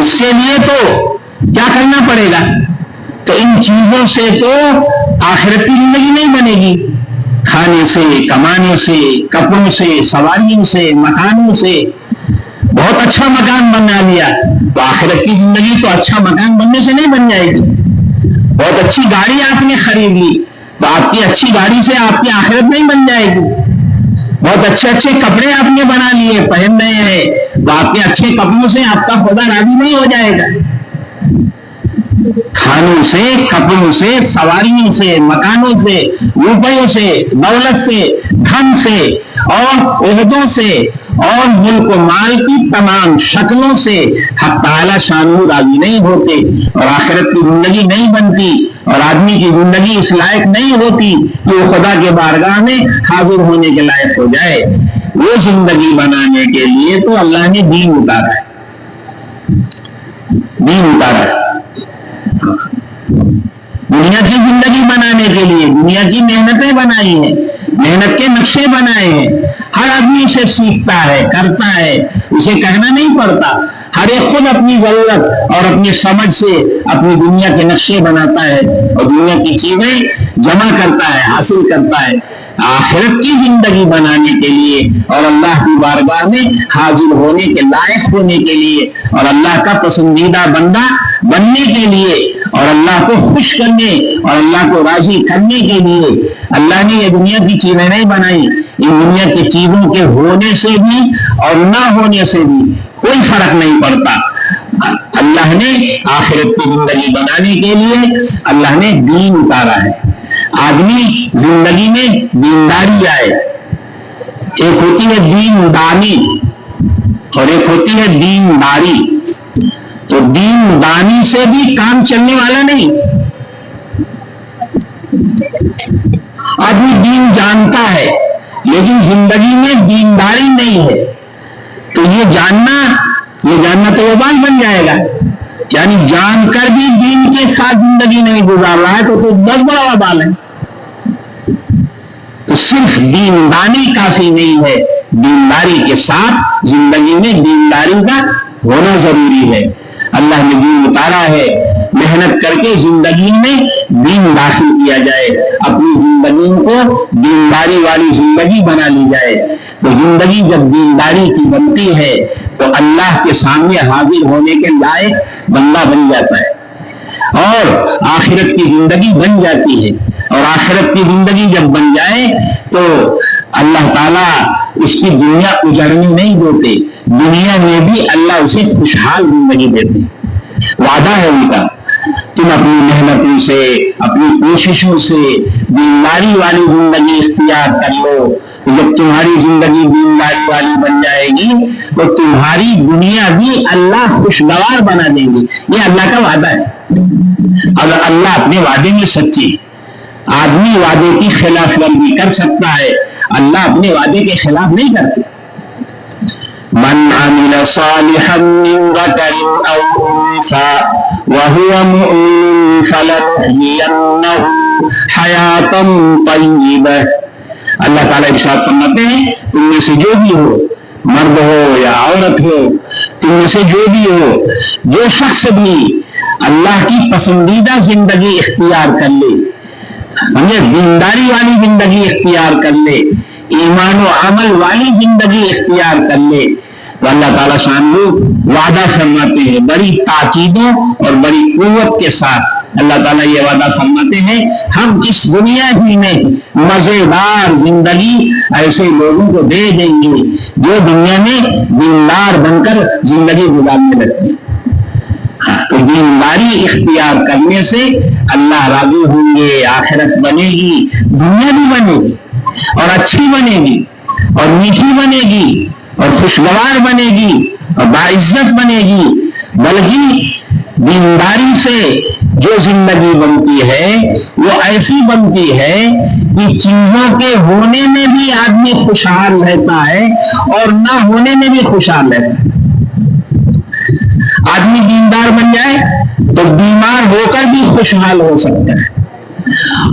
اس کے لیے تو کیا کرنا پڑے گا؟ تو ان چیزوں سے تو آخرت کی زندگی نہیں بنے گی. کھانے سے، کمانے سے، کپڑوں سے، سواریوں سے، مکانوں سے. بہت اچھا مکان بنا لیا تو آخرت کی زندگی تو اچھا مکان بننے سے نہیں بن جائے گی. بہت اچھی گاڑی آپ نے خرید لی تو آپ کی اچھی گاڑی سے آپ کی آخرت نہیں بن جائے گی. بہت اچھے کپڑے آپ نے بنا لیے، پہن رہے ہیں، تو آپ کے اچھے کپڑوں سے آپ کا خدا راضی نہیں ہو جائے گا. کھانوں سے، کپڑوں سے، سواریوں سے، مکانوں سے، روپیوں سے، دولت سے، دھن سے اور عہدوں سے اور ملک و مال کی تمام شکلوں سے حق تعالی شانہ راضی نہیں ہوتے اور آخرت کی زندگی نہیں بنتی اور آدمی کی زندگی اس لائق نہیں ہوتی کہ وہ خدا کے بارگاہ میں حاضر ہونے کے لائق ہو جائے. وہ زندگی بنانے کے لیے تو اللہ نے دین اتارا ہے. دین اتارا ہے. دنیا کی زندگی بنانے کے لیے دنیا کی محنتیں بنائی ہیں، محنت کے نقشے بنائے ہیں. ہر آدمی اسے سیکھتا ہے، کرتا ہے، اسے کہنا نہیں پڑتا. ہر ایک خود اپنی ضرورت اور اپنی سمجھ سے اپنی دنیا کے نقشے بناتا ہے اور دنیا کی چیزیں جمع کرتا ہے، حاصل کرتا ہے آخرت کی زندگی بنانے کے لیے اور اللہ کی بارگاہ میں حاضر ہونے کے لائق ہونے کے لیے اور اللہ کا پسندیدہ بندہ بننے کے لیے اور اللہ کو خوش کرنے اور اللہ کو راضی کرنے کے لیے۔ اللہ نے یہ دنیا کی چیزیں نہیں بنائی، ان دنیا کی چیزوں کے ہونے سے بھی اور نہ ہونے سے بھی کوئی فرق نہیں پڑتا۔ اللہ نے آخرت کی زندگی بنانے کے لیے اللہ نے دین اتارا ہے۔ آدمی زندگی میں دینداری آئے، ایک ہوتی ہے دین دانی اور ایک ہوتی ہے دینداری۔ تو دین دانی سے بھی کام چلنے والا نہیں، آدمی دین جانتا ہے لیکن زندگی میں دینداری نہیں ہے، تو یہ جاننا تو وبال بن جائے گا، یعنی جان کر بھی دین کے ساتھ زندگی نہیں گزار رہا ہے تو بہت بڑا وبال ہے۔ تو صرف دیندانی کافی نہیں ہے، دینداری کے ساتھ زندگی میں دینداری کا ہونا ضروری ہے۔ اللہ نے دین اتارا ہے، محنت کر کے زندگی میں دین داخل کیا جائے، اپنی زندگی کو دینداری والی زندگی بنا لی جائے۔ تو زندگی جب دینداری کی بنتی ہے تو اللہ کے سامنے حاضر ہونے کے لائق بندہ بن جاتا ہے اور آخرت کی زندگی بن جاتی ہے، اور آخرت کی زندگی جب بن جائے تو اللہ تعالیٰ اس کی دنیا اجڑنے نہیں دیتے، دنیا میں بھی اللہ اسے خوشحال زندگی دیتے۔ وعدہ ہے ان کا، تم اپنی محنتوں سے اپنی کوششوں سے دینداری والی زندگی اختیار کر لو، جب تمہاری زندگی دینداری والی بن جائے گی تو تمہاری دنیا بھی اللہ خوشگوار بنا دیں گے۔ یہ اللہ کا وعدہ ہے۔ اگر اللہ اپنے وعدے میں سچی، آدمی وعدے کی خلاف ورزی کر سکتا ہے، اللہ اپنے وعدے کے خلاف نہیں کرتے۔ من عمل صالحا من ذکر او انثى وهو مؤمن فلنحيينه حیاتا طیبہ۔ اللہ تعالیٰ ارشاد فرماتے ہیں تم میں سے جو بھی ہو، مرد ہو یا عورت ہو، تم میں سے جو بھی ہو، جو شخص بھی اللہ کی پسندیدہ زندگی اختیار کر لے، سمجھے، دینداری والی زندگی اختیار کر لے، ایمان و عمل والی زندگی اختیار کر لے، تو اللہ تعالیٰ شان لوگ وعدہ فرماتے ہیں بڑی تاکیدوں اور بڑی قوت کے ساتھ۔ اللہ تعالیٰ یہ وعدہ فرماتے ہیں ہم اس دنیا ہی میں مزیدار زندگی ایسے لوگوں کو دے دیں گے جو دنیا میں دیندار بن کر زندگی گزارنے لگتے ہیں۔ تو دینداری اختیار کرنے سے اللہ راضی ہوں گے، آخرت بنے گی، دنیا بھی بنے گی اور اچھی بنے گی اور میٹھی بنے گی اور خوشگوار بنے گی اور باعزت بنے گی۔ بلکہ دینداری سے جو زندگی بنتی ہے وہ ایسی بنتی ہے کہ چیزوں کے ہونے میں بھی آدمی خوشحال رہتا ہے اور نہ ہونے میں بھی خوشحال رہتا ہے۔ آدمی دیندار بن جائے تو بیمار ہو کر بھی خوشحال ہو سکتا ہے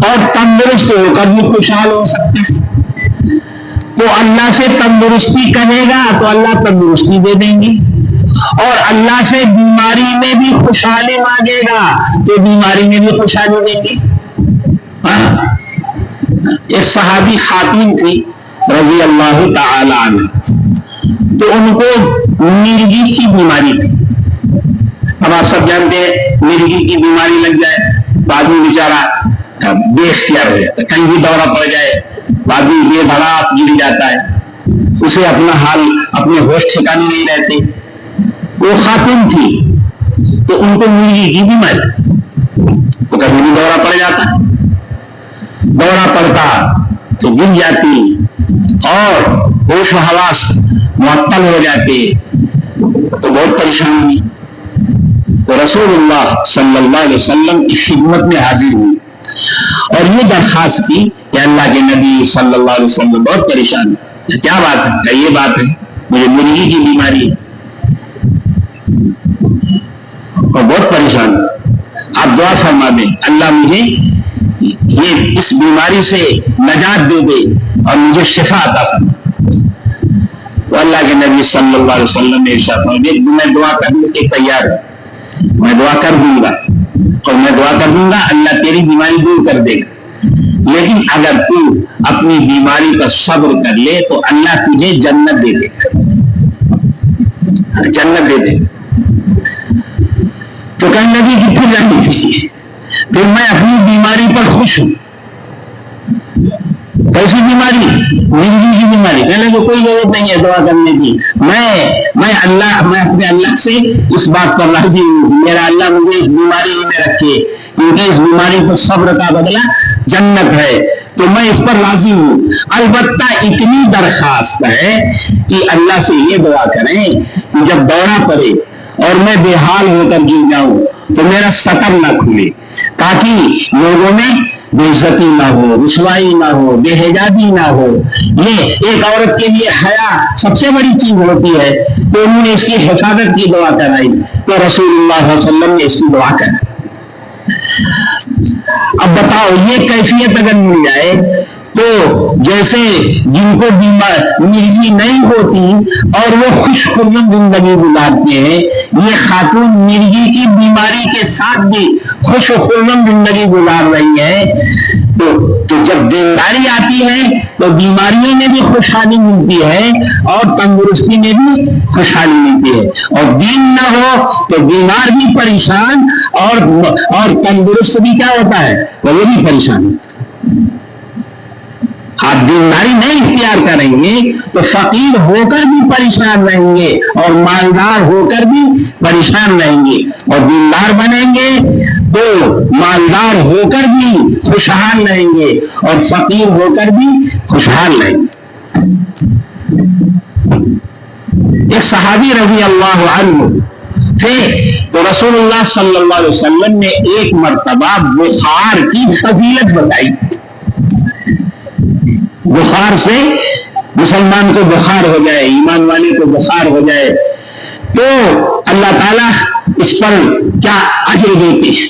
اور تندرست ہو کر بھی خوشحال ہو سکتا ہے۔ تو اللہ سے تندرستی کہے گا تو اللہ تندرستی دے دیں گے، اور اللہ سے بیماری میں بھی خوشحالی مانگے گا تو بیماری میں بھی خوشحالی دیں گے۔ ایک صحابی خاتون تھی رضی اللہ تعالی عنہ، تو ان کو مرگی کی بیماری تھی۔ اب آپ سب جانتے ہیں مرگی کی بیماری لگ جائے تو آدمی بیچارہ بے اختیار ہو جاتا ہے، کہیں بھی دورہ پڑ جائے آدمی بے دھڑاک گر جاتا ہے، اسے اپنا حال اپنے ہوش ٹھکانے نہیں رہتے۔ وہ خاتون تھی تو ان کو مرگی کی بیماری، تو کبھی بھی دورہ پڑ جاتا، دورہ پڑتا تو گر جاتی اور ہوش و حواس معطل ہو جاتے، تو بہت پریشان ہوئی۔ تو رسول اللہ صلی اللہ علیہ وسلم کی خدمت میں حاضر ہوئی اور یہ درخواست کی کہ اللہ کے نبی صلی اللہ علیہ وسلم بہت پریشان ہے، کیا بات ہے؟ کہ یہ بات ہے مجھے مرگی کی بیماری ہے اور بہت پریشان ہے، آپ دعا فرما دیں اللہ مجھے یہ اس بیماری سے نجات دے دے اور مجھے شفا عطا فرما۔ تو تو اللہ کے نبی صلی اللہ علیہ وسلم نے ارشاد فرمایا میں دعا کرنے کے تیار ہوں، میں دعا کر دوں گا اور میں دعا کر دوں گا اللہ تیری بیماری دور کر دے گا، لیکن اگر تو اپنی بیماری پر صبر کر لے تو اللہ تجھے جنت دے دے گا، جنت دے دے گا۔ تو کہنے لگی کہ پھر جانی چاہیے، پھر میں اپنی بیماری پر خوش ہوں۔ کیسی بیماری؟ مرگی کی بیماری۔ کہنے لگے کوئی ضرورت نہیں ہے دعا کرنے کی، میں اپنے اللہ سے اس بات پر راضی ہوں، میرا اللہ مجھے اس بیماری میں رکھے، کیونکہ اس بیماری پر صبر کا بدلہ جنت ہے، تو میں اس پر راضی ہوں۔ البتہ اتنی درخواست ہے کہ اللہ سے یہ دعا کریں کہ جب دورہ پڑے اور میں بے حال ہو کر گر جاؤں تو میرا سطر نہ کھلے، تاکہ لوگوں میں بے عزتی نہ ہو، رسوائی نہ ہو، بے حجابی نہ ہو۔ یہ ایک عورت کے لیے حیا سب سے بڑی چیز ہوتی ہے، تو انہوں نے اس کی حفاظت کی دعا کرائی، تو رسول اللہ صلی اللہ علیہ وسلم نے اس کی دعا کرائی۔ اب بتاؤ یہ کیفیت اگر مل جائے تو جیسے جن کو مرگی نہیں ہوتی اور وہ خوش خرم زندگی گزارتے ہیں، یہ خاتون مرگی کی بیماری کے ساتھ بھی خوش خرم زندگی گزار رہی ہے، تو جب دینداری آتی ہے تو بیماریوں میں بھی خوشحالی ملتی ہے اور تندرستی میں بھی خوشحالی ملتی ہے، اور دین نہ ہو تو بیمار بھی پریشان اور تندرست بھی کیا ہوتا ہے، وہ بھی پریشان۔ آپ دینداری نہیں اختیار کریں گے تو فقیر ہو کر بھی پریشان رہیں گے اور مالدار ہو کر بھی پریشان رہیں گے، اور دیندار بنیں گے تو مالدار ہو کر بھی خوشحال رہیں گے اور فقیر ہو کر بھی خوشحال رہیں گے۔ ایک صحابی رضی اللہ عنہ تھے، تو رسول اللہ صلی اللہ علیہ وسلم نے ایک مرتبہ بخار کی فضیلت بتائی۔ بخار سے مسلمان کو بخار ہو جائے، ایمان والے کو بخار ہو جائے تو اللہ تعالیٰ اس پر کیا اجر دیتے ہیں،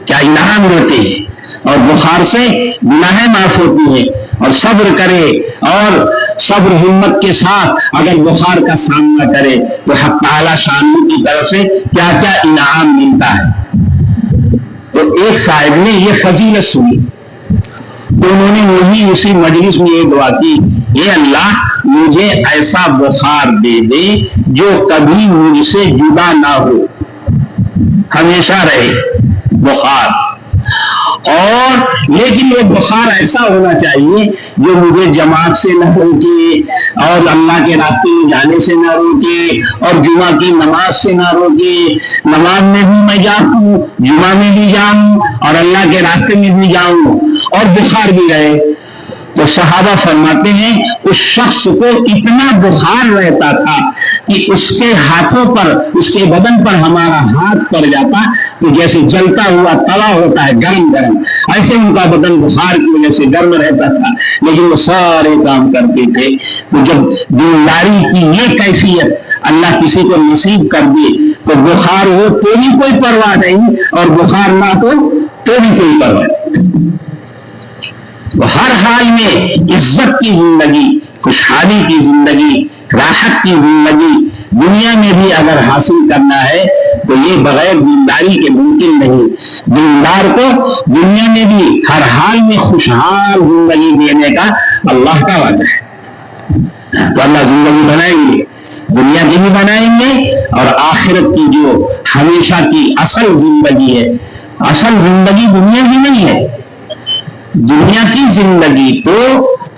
کیا انعام دیتے ہیں، اور بخار سے گناہیں معاف ہوتی ہیں، اور صبر کرے اور صبر ہمت کے ساتھ اگر بخار کا سامنا کرے تو حق تعالیٰ شان کی طرف سے کیا کیا انعام ملتا ہے۔ تو ایک صاحب نے یہ فضیلت سنی تو انہوں نے وہی اسی مجلس میں یہ دعا کی، اے اللہ مجھے ایسا بخار دے دے جو کبھی مجھ سے جدا نہ ہو، ہمیشہ رہے بخار، اور لیکن وہ بخار ایسا ہونا چاہیے جو مجھے جماعت سے نہ روکے اور اللہ کے راستے میں جانے سے نہ روکے اور جمعہ کی نماز سے نہ روکے، نماز میں بھی میں جاؤں، جمعہ میں بھی جاؤں اور اللہ کے راستے میں بھی جاؤں اور بخار بھی رہے۔ تو صحابہ فرماتے ہیں اس شخص کو اتنا بخار رہتا تھا کہ اس کے ہاتھوں پر، اس کے بدن پر ہمارا ہاتھ پڑ جاتا تو جیسے جلتا ہوا توا ہوتا ہے گرم گرم، ایسے ان کا بدن بخار کی وجہ سے گرم رہتا تھا، لیکن وہ سارے کام کرتے تھے۔ تو جب دینداری کی یہ کیفیت اللہ کسی کو نصیب کر دے تو بخار ہو تو بھی کوئی پرواہ نہیں اور بخار نہ ہو تو بھی کوئی پرواہ نہیں۔ ہر حال میں عزت کی زندگی، خوشحالی کی زندگی، راحت کی زندگی دنیا میں بھی اگر حاصل کرنا ہے تو یہ بغیر دینداری کے ممکن نہیں۔ دیندار کو دنیا میں بھی ہر حال میں خوشحال زندگی دینے کا اللہ کا وعدہ ہے۔ تو اللہ زندگی بنائیں گے، دنیا کی بھی بنائیں گے اور آخرت کی جو ہمیشہ کی اصل زندگی ہے، اصل زندگی دنیا کی نہیں ہے، دنیا کی زندگی تو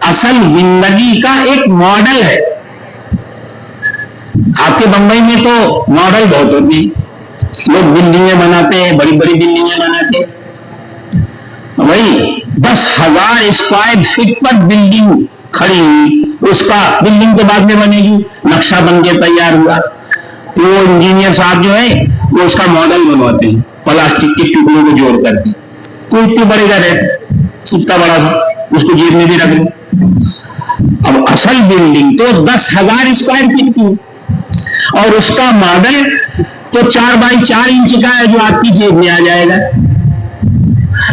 اصل زندگی کا ایک ماڈل ہے۔ آپ کے بمبئی میں تو ماڈل بہت ہوتی ہیں، لوگ بلڈنگیں بناتے ہیں، بڑی بڑی بلڈنگیں بناتے ہیں، وہی 10,000 اسکوائر فٹ پر بلڈنگ کھڑی ہوئی، اس کا بلڈنگ تو بعد میں بنے گی، نقشہ بن کے تیار ہوا تو وہ انجینئر صاحب جو ہے وہ اس کا ماڈل بنواتے ہیں پلاسٹک کے ٹکڑوں کو جوڑ کر کے، تو اتنے بڑے گا رہتے اتنا بڑا سا، اس کو جیب میں بھی رکھ لیں۔ اب اصل بلڈنگ تو 10,000 اسکوائر فٹ کی اور اس کا ماڈل تو 4x4 انچ کا ہے جو آپ کی جیب میں آ جائے گا،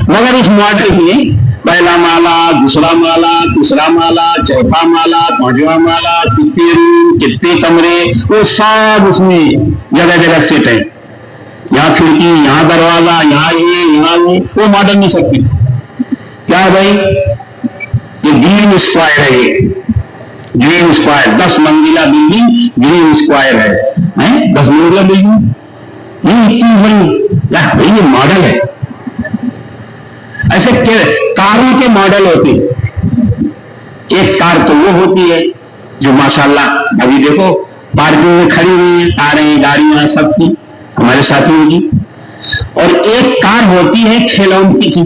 مگر اس ماڈل میں پہلا مالا، دوسرا مالا، تیسرا مالا، چوتھا مالا، پانچواں مالا، کتنے روم، کتنے کمرے، وہ سب اس میں جگہ جگہ سیٹ ہے، یہاں کھڑکی، یہاں دروازہ، یہاں یہاں وہ ماڈل نہیں سکتی. کیا بھائی؟ یہ گرین اسکوائر ہے، یہ گرین اسکوائر 10 منزلہ بلڈنگ گرین اسکوائر ہے، 10 منزلہ بلڈنگ یہ اتنی بڑی، یہ ماڈل ہے. ایسے کاروں کے ماڈل ہوتے ہیں. ایک کار تو وہ ہوتی ہے جو ماشاءاللہ ابھی دیکھو پارکنگ میں کھڑی ہوئی ہیں، کاریں گاڑیاں سب کی ہمارے ساتھیوں کی. اور ایک کار ہوتی ہے کھلونے کی،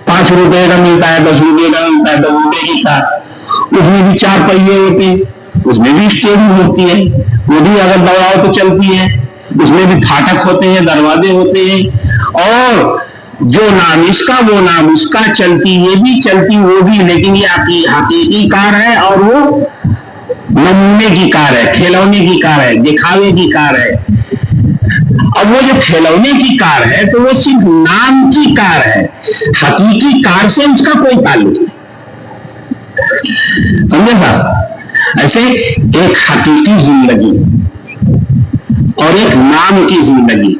5 روپے کا ملتا ہے، 10 روپے کا ملتا ہے، 10 روپے کی کار. اس میں بھی 4 پہیے ہوتے ہیں، اس میں بھی اسٹیئرنگ ہوتی ہے، وہ بھی اگر دوڑاؤ تو چلتی ہے. اس میں بھی پھاٹک ہوتے ہیں، دروازے ہوتے ہیں، اور جو نام اس کا وہ نام اس کا، چلتی یہ بھی چلتی وہ بھی. لیکن یہ حقیقی کار ہے اور وہ نمونے کی کار ہے، کھلونے کی کار ہے، دکھاوے کی کار ہے. اب وہ جو کھلونے کی کار ہے تو وہ صرف نام کی کار ہے، حقیقی کار سے اس کا کوئی تعلق نہیں. سمجھے صاحب؟ ایسے ایک حقیقی زندگی اور ایک نام کی زندگی.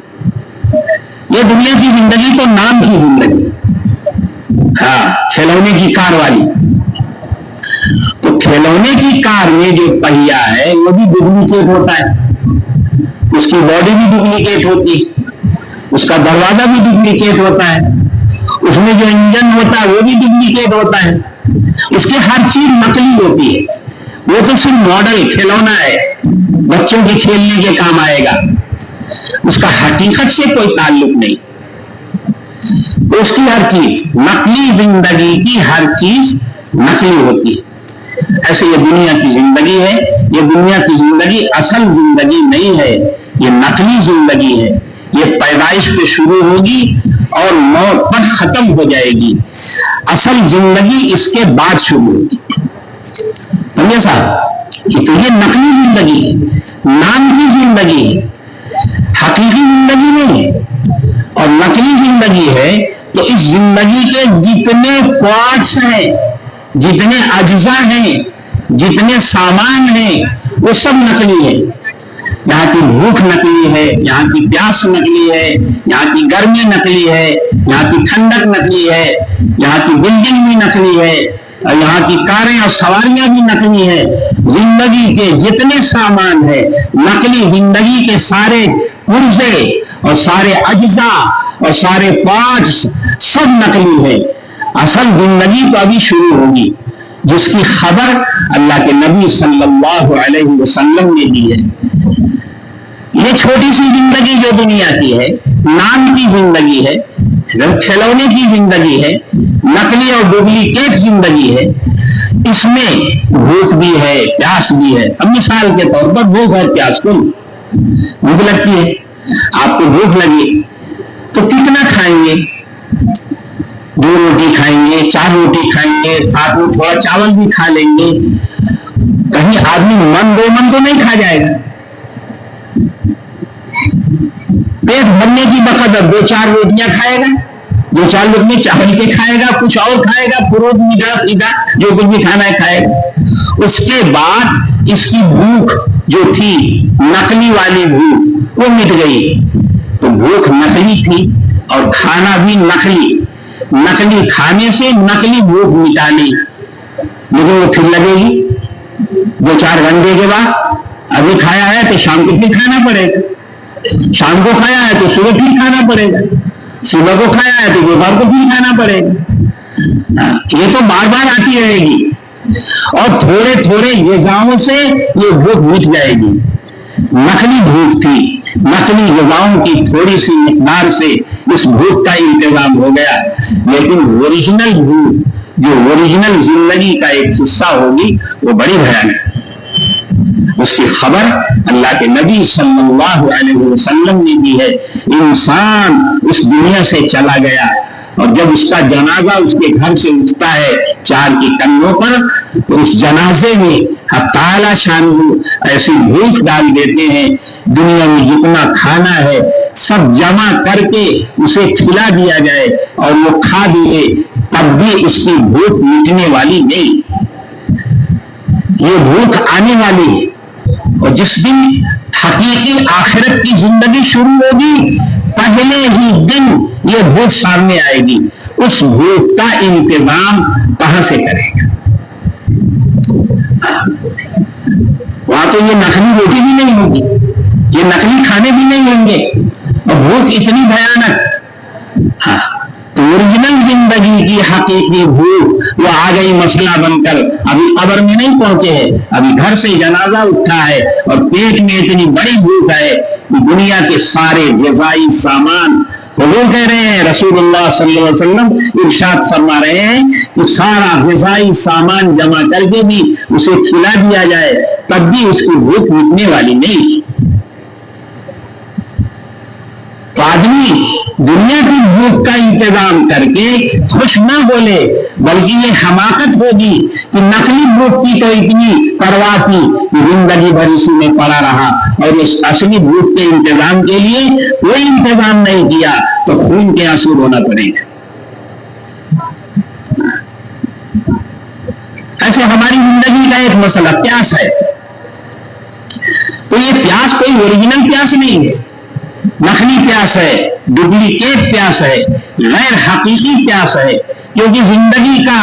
یہ دنیا کی زندگی تو نام کی زندگی، ہاں کھلونے کی کار والی. تو کھلونے کی کار میں جو پہیا ہے وہ بھی ڈپلیکیٹ ہوتا ہے، اس کی باڈی بھی ڈپلیکیٹ ہوتی ہے، اس کا دروازہ بھی ڈپلیکیٹ ہوتا ہے، اس میں جو انجن ہوتا ہے وہ بھی ڈپلیکیٹ ہوتا ہے. اس کی ہر چیز نقلی ہوتی ہے. وہ تو صرف ماڈل کھلونا ہے، بچوں کے کھیلنے کے کام آئے گا، اس کا حقیقت سے کوئی تعلق نہیں. تو اس کی ہر چیز نقلی، زندگی کی ہر چیز نقلی ہوتی ہے. ایسے یہ دنیا کی زندگی ہے. یہ دنیا کی زندگی اصل زندگی نہیں ہے، یہ نقلی زندگی ہے. یہ پیدائش پہ شروع ہوگی اور موت پر ختم ہو جائے گی. اصل زندگی اس کے بعد شروع ہوگی. سمجھے صاحب؟ تو یہ نقلی زندگی ہے، نام کی زندگی ہے، حقیقی زندگی نہیں ہے. اور نقلی زندگی ہے تو اس زندگی کے جتنے پارٹس ہیں، جتنے اجزاء ہیں، جتنے سامان ہیں، وہ سب نقلی ہے. یہاں کی بھوک نقلی ہے، یہاں کی پیاس نقلی ہے، یہاں کی گرمی نقلی ہے، یہاں کی ٹھنڈک نقلی ہے، یہاں کی بلڈنگ بھی نقلی ہے، اور یہاں کی کاریں اور سواریاں بھی نقلی ہیں. زندگی کے جتنے سامان ہیں نقلی. زندگی کے سارے پرزے اور سارے اجزاء اور سارے پارٹس سب نقلی ہیں. اصل زندگی تو ابھی شروع ہوگی، جس کی خبر اللہ کے نبی صلی اللہ علیہ وسلم نے دی ہے. یہ چھوٹی سی زندگی جو دنیا کی ہے، نام کی زندگی ہے، کھلونے کی زندگی ہے، نقلی اور ڈپلیکیٹ زندگی ہے. اس میں بھوک بھی ہے، پیاس بھی ہے. اب مثال کے طور پر بھوک اور پیاس کو بھوک لگتی ہے. آپ کو بھوک لگی تو کتنا کھائیں گے؟ 2 روٹی کھائیں گے، 4 روٹی کھائیں گے، ساتھ میں تھوڑا چاول بھی کھا لیں گے. کہیں آدمی 1-2 من تو نہیں کھا جائے گا. پیٹ بھرنے کی بقدر 2-4 روٹیاں کھائے گا، 2-4 لقمے چاول کے کھائے گا، کچھ اور کھائے گا، فروٹ میٹھا سیدھا جو کچھ بھی کھانا ہے کھائے گا. اس کے بعد اس کی بھوک جو تھی نقلی والی بھوک وہ مٹ گئی. تو بھوک نقلی تھی اور کھانا بھی نقلی. نقلی کھانے سے نقلی بھوک مٹانی، لیکن وہ پھر لگے گی 2-4 گھنٹے کے بعد. ابھی کھایا ہے تو شام کو پھر کھانا پڑے گا، شام کو کھایا ہے تو صبح پھر کھانا پڑے گا، صبح کو کھایا ہے تو دوپہر کو پھر کھانا پڑے گا. یہ تو بار بار آتی رہے گی اور تھوڑے تھوڑے غذاؤں سے یہ بھوک مٹ جائے گی. نقلی بھوک تھی، نقلی غذاؤں کی تھوڑی سی مقدار سے اس بھوک کا انتظام ہو گیا. لیکن اوریجنل بھوک جو اوریجنل زندگی کا ایک حصہ ہوگی وہ بڑی بھیانک. اس کی خبر اللہ کے نبی صلی اللہ علیہ وسلم نے دی ہے. انسان اس دنیا سے چلا گیا اور جب اس کا جنازہ اس کے گھر سے اٹھتا ہے 4 کی کندھوں پر، تو اس جنازے میں حق تعالی شانہ ایسی بھوک ڈال دیتے ہیں، دنیا میں جتنا کھانا ہے سب جمع کر کے اسے کھلا دیا جائے اور وہ کھا دیے تب بھی اس کی بھوک مٹنے والی نہیں، یہ بھوک آنے والی ہے۔ اور جس دن حقیقی آخرت کی زندگی شروع ہوگی پہلے ہی دن یہ بھوک سامنے آئے گی، اس بھوک کا انتظام کہاں سے کرے گا؟ وہاں تو یہ نقلی روٹی بھی نہیں ہوگی، یہ نقلی کھانے بھی نہیں ہوں گے، اور بھوک اتنی بھیانک۔ ہاں تو اوریجنل زندگی کی حقیقی بھوک وہ آ گئی مسئلہ بن کر، ابھی قبر میں نہیں پہنچے ہیں، ابھی گھر سے جنازہ اٹھا ہے اور پیٹ میں اتنی بڑی بھوک ہے کہ دنیا کے سارے غذائی سامان، حضور کہہ رہے ہیں، رسول اللہ صلی اللہ علیہ وسلم ارشاد فرما رہے ہیں کہ سارا غذائی سامان جمع کر کے بھی اسے کھلا دیا جائے تب بھی اس کی بھوک مٹنے والی نہیں۔ تو آدمی دنیا کی بھوک کا انتظام کر کے خوش نہ بولے، بلکہ یہ حماقت ہوگی کہ نقلی بھوک کی تو اتنی پرواہ تھی کہ زندگی بھر اسی میں پڑا رہا، اور اس اصلی بھوک کے انتظام کے لیے کوئی انتظام نہیں کیا تو خون کے آنسو رونا پڑے گا۔ ایسے ہماری زندگی کا ایک مسئلہ پیاس ہے، تو یہ پیاس کوئی اوریجنل پیاس نہیں ہے، نقلی پیاس ہے، ڈپلیکیٹ پیاس ہے، غیر حقیقی پیاس ہے، کیونکہ زندگی کا،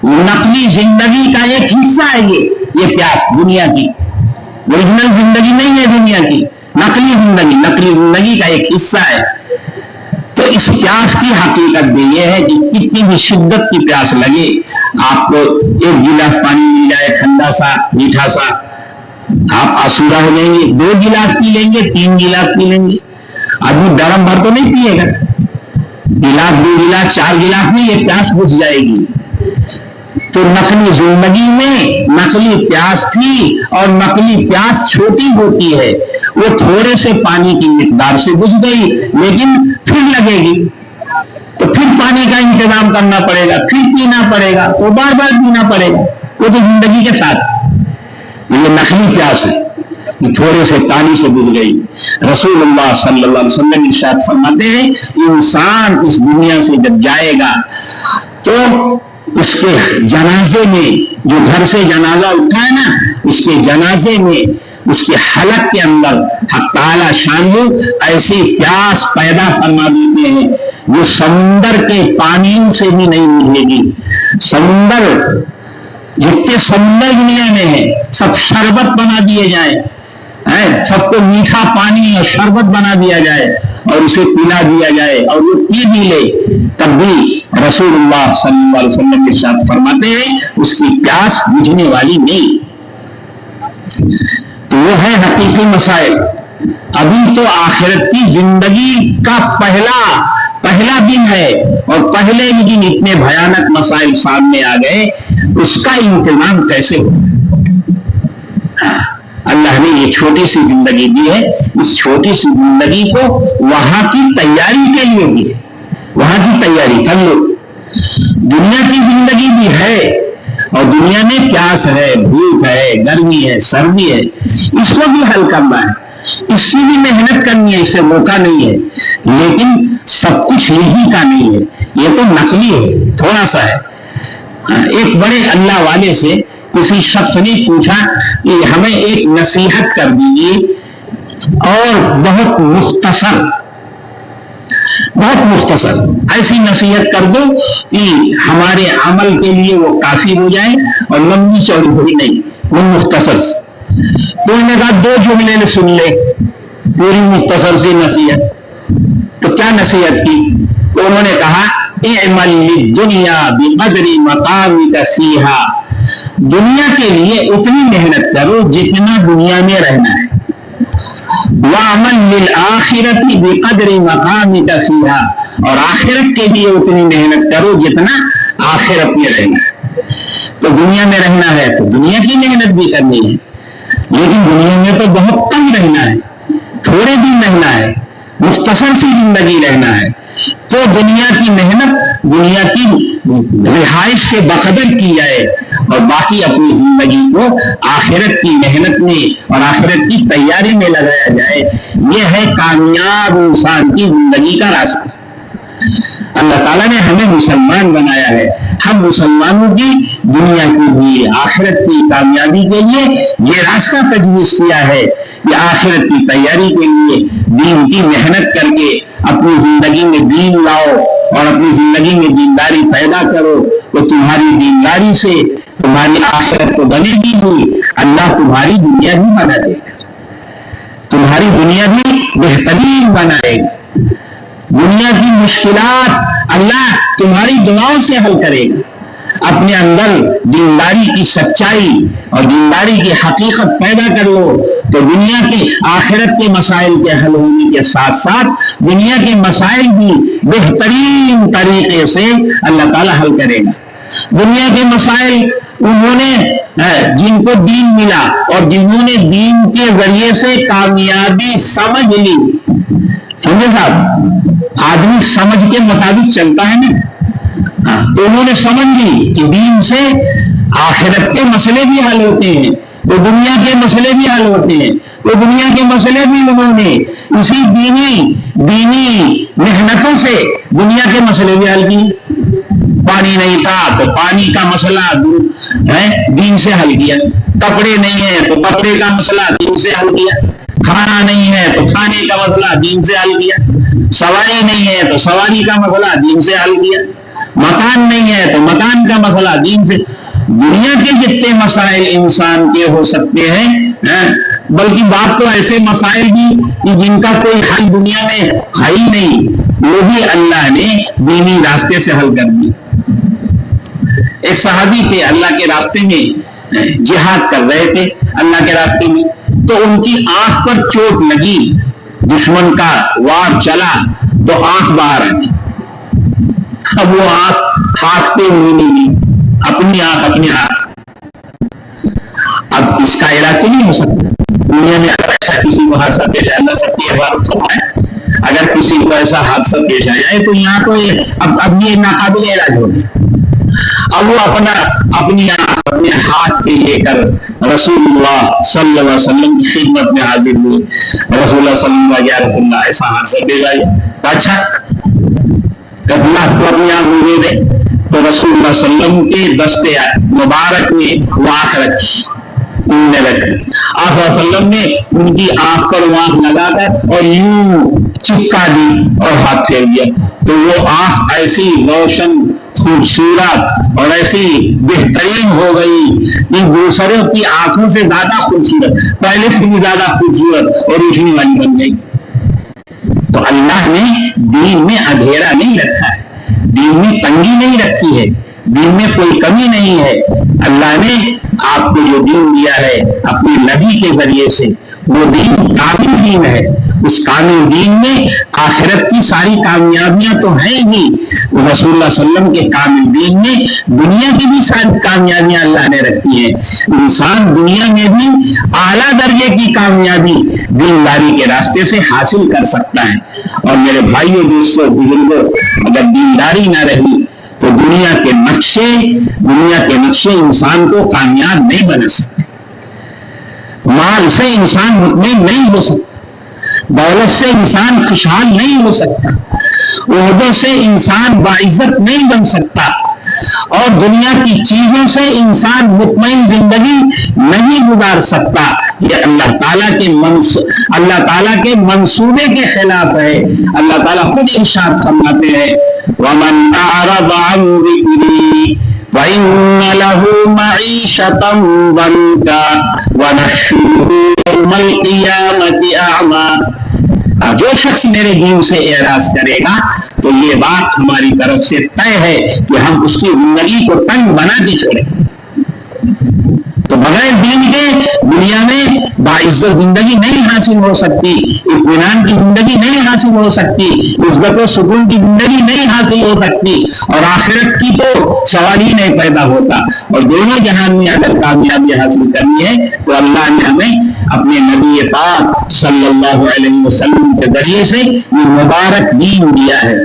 نقلی زندگی کا ایک حصہ ہے یہ پیاس دنیا کی، اوریجنل زندگی نہیں ہے دنیا کی، نقلی زندگی کا ایک حصہ ہے۔ تو اس پیاس کی حقیقت بھی یہ ہے کہ کتنی بھی شدت کی پیاس لگے، آپ کو ایک گلاس پانی مل جائے ٹھنڈا سا میٹھا سا، آپ آسودہ ہو جائیں گے، 2 گلاس پی لیں گے، 3 گلاس پی لیں گے، آدمی درم بھر تو نہیں پیے گا، گلاس 2 گلاس 4 گلاس میں یہ پیاس بجھ جائے گی۔ تو نقلی زندگی میں نقلی پیاس تھی، اور نقلی پیاس چھوٹی ہوتی ہے، وہ تھوڑے سے پانی کی مقدار سے بجھ گئی لیکن پھر لگے گی، تو پھر پانی کا انتظام کرنا پڑے گا، پھر پینا پڑے گا، وہ بار بار پینا پڑے گا، وہ تو زندگی کے ساتھ یہ نقلی پیاس ہے، تھوڑے سے پانی سے بجھ گئی۔ رسول اللہ صلی اللہ علیہ وسلم ارشاد فرماتے ہیں انسان اس دنیا سے جب جائے گا تو اس کے جنازے میں، جو گھر سے جنازہ اٹھا ہے نا، اس کے جنازے میں، اس کے حلق کے اندر حق تعالی شانہ ایسی پیاس پیدا فرما دیتے ہیں جو سمندر کے پانیوں سے بھی نہیں ملے گی۔ سمندر، جتنے سمندر دنیا میں ہیں سب شربت بنا دیے جائیں، سب کو میٹھا پانی اور شربت بنا دیا جائے اور اسے پلا دیا جائے اور وہ پی بھی لے، تب بھی رسول اللہ صلی اللہ علیہ وسلم ارشاد فرماتے ہیں اس کی پیاس بجھنے والی نہیں۔ تو وہ ہے حقیقی مسائل۔ ابھی تو آخرت کی زندگی کا پہلا دن ہے، اور پہلے ہی دن اتنے بھیانک مسائل سامنے آ گئے، اس کا انتظام کیسے ہو؟ اللہ نے یہ چھوٹی سی زندگی دی ہے، اس چھوٹی سی زندگی کو وہاں کی تیاری کے لیے دی ہے، وہاں کی تیاری کر لو۔ دنیا کی زندگی بھی ہے، اور دنیا میں پیاس ہے، بھوک ہے، گرمی ہے، سردی ہے، اس کو بھی حل کرنا ہے، اس کی بھی محنت کرنی ہے، اس سے موقع نہیں ہے، لیکن سب کچھ یہی کا نہیں ہے، یہ تو نقلی ہے، تھوڑا سا ہے۔ ایک بڑے اللہ والے سے کسی شخص نے پوچھا کہ ہمیں ایک نصیحت کر دیجیے، اور بہت مختصر ایسی نصیحت کر دو کہ ہمارے عمل کے لیے وہ کافی ہو جائے، اور لمبی چوڑی ہوئی نہیں، وہ مختصر۔ تو انہوں نے کہا 2 جملے نے سن لے پوری مختصر سی نصیحت۔ تو کیا نصیحت کی؟ تو انہوں نے کہا اعمل للدنیا بقدر مقامک فیہا، دنیا کے لیے اتنی محنت کرو جتنا دنیا میں رہنا ہے، وعمل للآخرۃ بقدر مقامک فیہا، اور آخرت کے لیے اتنی محنت کرو جتنا آخرت میں رہنا ہے۔ تو دنیا میں رہنا ہے تو دنیا کی محنت بھی کرنی ہے، لیکن دنیا میں تو بہت کم رہنا ہے، تھوڑے دن رہنا ہے، مختصر سی زندگی رہنا ہے، تو دنیا کی محنت، دنیا کی رہائش کے بقدر کی جائے، اور باقی اپنی زندگی کو آخرت کی محنت میں اور آخرت کی تیاری میں لگایا جائے۔ یہ ہے کامیاب انسان کی زندگی کا راستہ۔ اللہ تعالیٰ نے ہمیں مسلمان بنایا ہے. ہم مسلمانوں کی دنیا کی بھی آخرت کی کامیابی کے لیے یہ راستہ تجویز کیا ہے کہ آخرت کی تیاری کے لیے دین کی محنت کر کے اپنی زندگی میں دین لاؤ اور اپنی زندگی میں دینداری پیدا کرو. تو تمہاری دینداری سے تمہاری آخرت تو بنے گی ہی, اللہ تمہاری دنیا بھی بنا دے گا, تمہاری دنیا بھی بہترین بنائے گا. دنیا کی مشکلات اللہ تمہاری دعاؤں سے حل کرے گا. اپنے اندر دینداری کی سچائی اور دینداری کی حقیقت پیدا کر لو تو دنیا کی آخرت کے مسائل کے حل ہونے کے ساتھ ساتھ دنیا کے مسائل بھی بہترین طریقے سے اللہ تعالیٰ حل کرے گا. دنیا کے مسائل انہوں نے جن کو دین ملا اور جنہوں نے دین کے ذریعے سے کامیابی سمجھ لی, سمجھے صاحب, آدمی سمجھ کے مطابق چلتا ہے نا, تو انہوں نے سمجھ لی کہ دین سے آخرت کے مسئلے بھی حل ہوتے ہیں تو دنیا کے مسئلے بھی حل ہوتے ہیں. تو دنیا کے مسئلے بھی انہوں نے اسی دینی محنتوں سے دنیا کے مسئلے بھی حل کیے. پانی نہیں تھا تو پانی کا مسئلہ دین سے حل کیا. کپڑے نہیں ہیں تو کپڑے کا مسئلہ دین سے حل کیا. کھانا نہیں ہے تو کھانے کا مسئلہ دین سے حل کیا. سواری نہیں ہے تو سواری کا مسئلہ دین سے حل کیا. مکان نہیں ہے تو مکان کا مسئلہ دین سے. دنیا کے جتنے مسائل انسان کے ہو سکتے ہیں, بلکہ بات تو ایسے مسائل بھی جن کا کوئی حل دنیا میں ہے ہی نہیں, وہ بھی اللہ نے دینی راستے سے حل کر دی. ایک صحابی تھے, اللہ کے راستے میں جہاد کر رہے تھے اللہ کے راستے میں, تو ان کی آنکھ پر چوٹ لگی, دشمن کا وار چلا تو آنکھ باہر آ گئی. اب وہ آنکھ ہاتھ پہ نہیں, اپنی آنکھ اپنے ہاتھ. اب اس کا علاج تو نہیں ہو سکتا دنیا میں. اگر ایسا کسی کو حادثہ پیش آ جا سکتی ہے, اگر کسی کو ایسا حادثہ پیش آ جائے تو یہاں تو اب یہ ناقابل علاج ہوگا. اب وہ اپنی اپنے ہاتھ پہ لے کر رسول اللہ صلی اللہ علیہ وسلم کی خدمت میں حاضر ہوئے. رسول اللہ صلی اللہ علیہ وسلم, یا رسول اللہ ایسا حادثہ پیش آیا. اچھا اللہ تو اپنی آنکھ دے دے. تو رسول اللہ صلی اللہ علیہ وسلم کے دستے مبارک میں وہ آنکھ رکھی, ان نے رکھی. آپ صلی اللہ علیہ وسلم نے ان کی آنکھ پر وہ آنکھ لگا کر اور یوں چپکا دی اور ہاتھ پھیر دیا. تو وہ آنکھ ایسی روشن, خوبصورت اور ایسی بہترین ہو گئی کہ دوسروں کی آنکھوں سے زیادہ خوبصورت, پہلے سے بھی زیادہ خوبصورت اور روشنی والی بن گئی. تو اللہ نے دین میں اندھیرا نہیں رکھا ہے, دین میں تنگی نہیں رکھی ہے, دین میں کوئی کمی نہیں ہے. اللہ نے آپ کو جو دین دیا ہے اپنے نبی کے ذریعے سے, وہ دین کامل دین ہے. اس کامل دین میں آخرت کی ساری کامیابیاں تو ہیں ہی. رسول اللہ صلی اللہ علیہ وسلم کے کامل دین میں دنیا کی بھی ساری کامیابیاں اللہ نے رکھی ہیں. انسان دنیا میں بھی اعلیٰ درجے کی کامیابی دینداری کے راستے سے حاصل کر سکتا ہے. اور میرے بھائیوں, دوستوں, بزرگوں, اگر دینداری نہ رہی تو دنیا کے نقشے انسان کو کامیاب نہیں بنا سکتے. مال سے انسان مطمئن نہیں ہو سکتا, دولت سے انسان خوشحال نہیں ہو سکتا, عہدوں سے انسان باعزت نہیں بن سکتا, اور دنیا کی چیزوں سے انسان مطمئن زندگی نہیں گزار سکتا. یہ اللہ تعالیٰ کے منصوبے کے خلاف ہے. اللہ تعالیٰ خود ارشاد فرماتے ہیں, وَمَنْ أَعْرَضَ عَنْ ذِكْرِي فَإِنَّ لَهُ مَعِيشَةً ضَنْكًا وَنَحْشُرُهُ يَوْمَ الْقِيَامَةِ أَعْمَىٰ. جو شخص میرے دین سے اعراض کرے گا تو یہ بات ہماری طرف سے طے ہے کہ ہم اس کی زندگی کو تنگ بنا کے چھوڑیں. تو بغیر دین کے دنیا میں باعزت زندگی نہیں حاصل ہو سکتی, اطمینان کی زندگی نہیں حاصل ہو سکتی, عزت و سکون کی زندگی نہیں حاصل ہو سکتی, اور آخرت کی تو سوال ہی نہیں پیدا ہوتا. اور دونوں جہان میں اگر کامیابی حاصل کرنی ہے تو اللہ نے ہمیں اپنے نبی پاک صلی اللہ علیہ وسلم کے ذریعے سے یہ مبارک دین دیا ہے.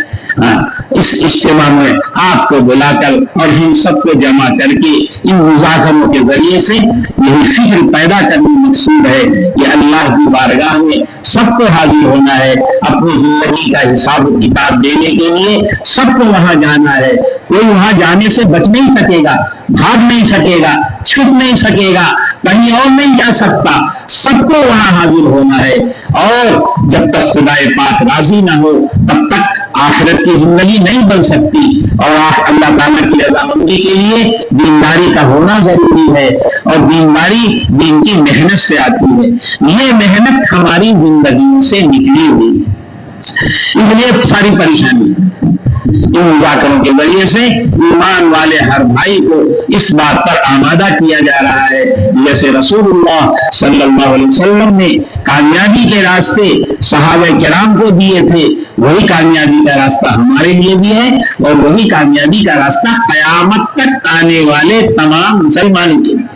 اس اس اجتماع میں آپ کو بلا کر اور ہم سب کو جمع کر کے ان مذاکروں کے ذریعے سے یہی فکر پیدا کرنے مقصود ہے کہ اللہ کی بارگاہ میں سب کو حاضر ہونا ہے، اپنی زندگی کا حساب و کتاب دینے کے لیے سب کو وہاں جانا ہے۔ کوئی وہاں جانے سے بچ نہیں سکے گا، بھاگ نہیں سکے گا، چھپ نہیں سکے گا، کہیں اور نہیں جا سکتا، سب کو وہاں حاضر ہونا ہے۔ اور جب تک خدائے پاک راضی نہ ہو تب تک آخرت کی زندگی نہیں بن سکتی، اور اللہ تعالیٰ کی رضامندی کے لیے دینداری کا ہونا ضروری ہے، اور دینداری دین کی محنت سے آتی ہے۔ یہ محنت ہماری زندگی سے نکلی ہوئی ہے، اس لیے ساری پریشانی ان مذاکروں کے ذریعے سے ایمان والے ہر بھائی کو اس بات پر آمادہ کیا جا رہا ہے، جیسے رسول اللہ صلی اللہ علیہ وسلم نے کامیابی کے راستے صحابہ کرام کو دیے تھے، وہی کامیابی کا راستہ ہمارے لیے بھی ہے، اور وہی کامیابی کا راستہ قیامت تک آنے والے تمام مسلمانوں کے لیے،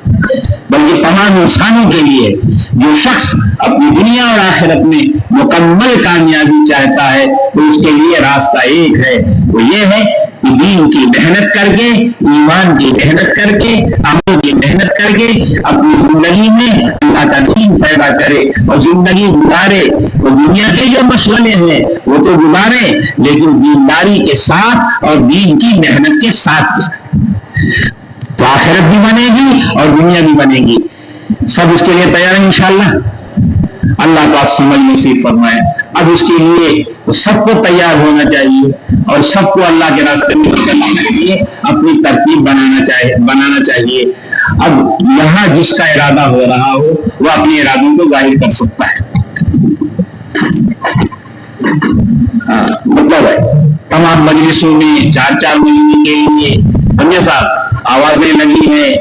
بلکہ تمام انسانوں کے لیے۔ جو شخص اپنی دنیا اور آخرت میں مکمل کامیابی چاہتا ہے تو اس کے لیے راستہ ایک ہے، وہ یہ ہے کہ دین کی محنت کر کے، ایمان کی محنت کر کے، عمل کی محنت کر کے اپنی زندگی میں اللہ کا دین پیدا کرے اور زندگی گزارے۔ وہ دنیا کے جو مشغلے ہیں وہ تو گزارے، لیکن دینداری کے ساتھ اور دین کی محنت کے ساتھ تو آخرت بھی بنے گی اور دنیا بھی بنے گی۔ سب اس کے لیے تیار ہیں انشاءاللہ؟ اللہ پاک سمجھ نصیب فرمائے۔ اب اس کے لیے تو سب کو تیار ہونا چاہیے اور سب کو اللہ کے راستے میں چلنے کے لیے اپنی ترتیب بنانا چاہیے۔ اب یہاں جس کا ارادہ ہو رہا ہو وہ اپنے ارادوں کو ظاہر کر سکتا ہے۔ مطلب ہے تمام مجلسوں میں 4 مہینے کے لیے سمجھے صاحب آوازیں لگی ہیں،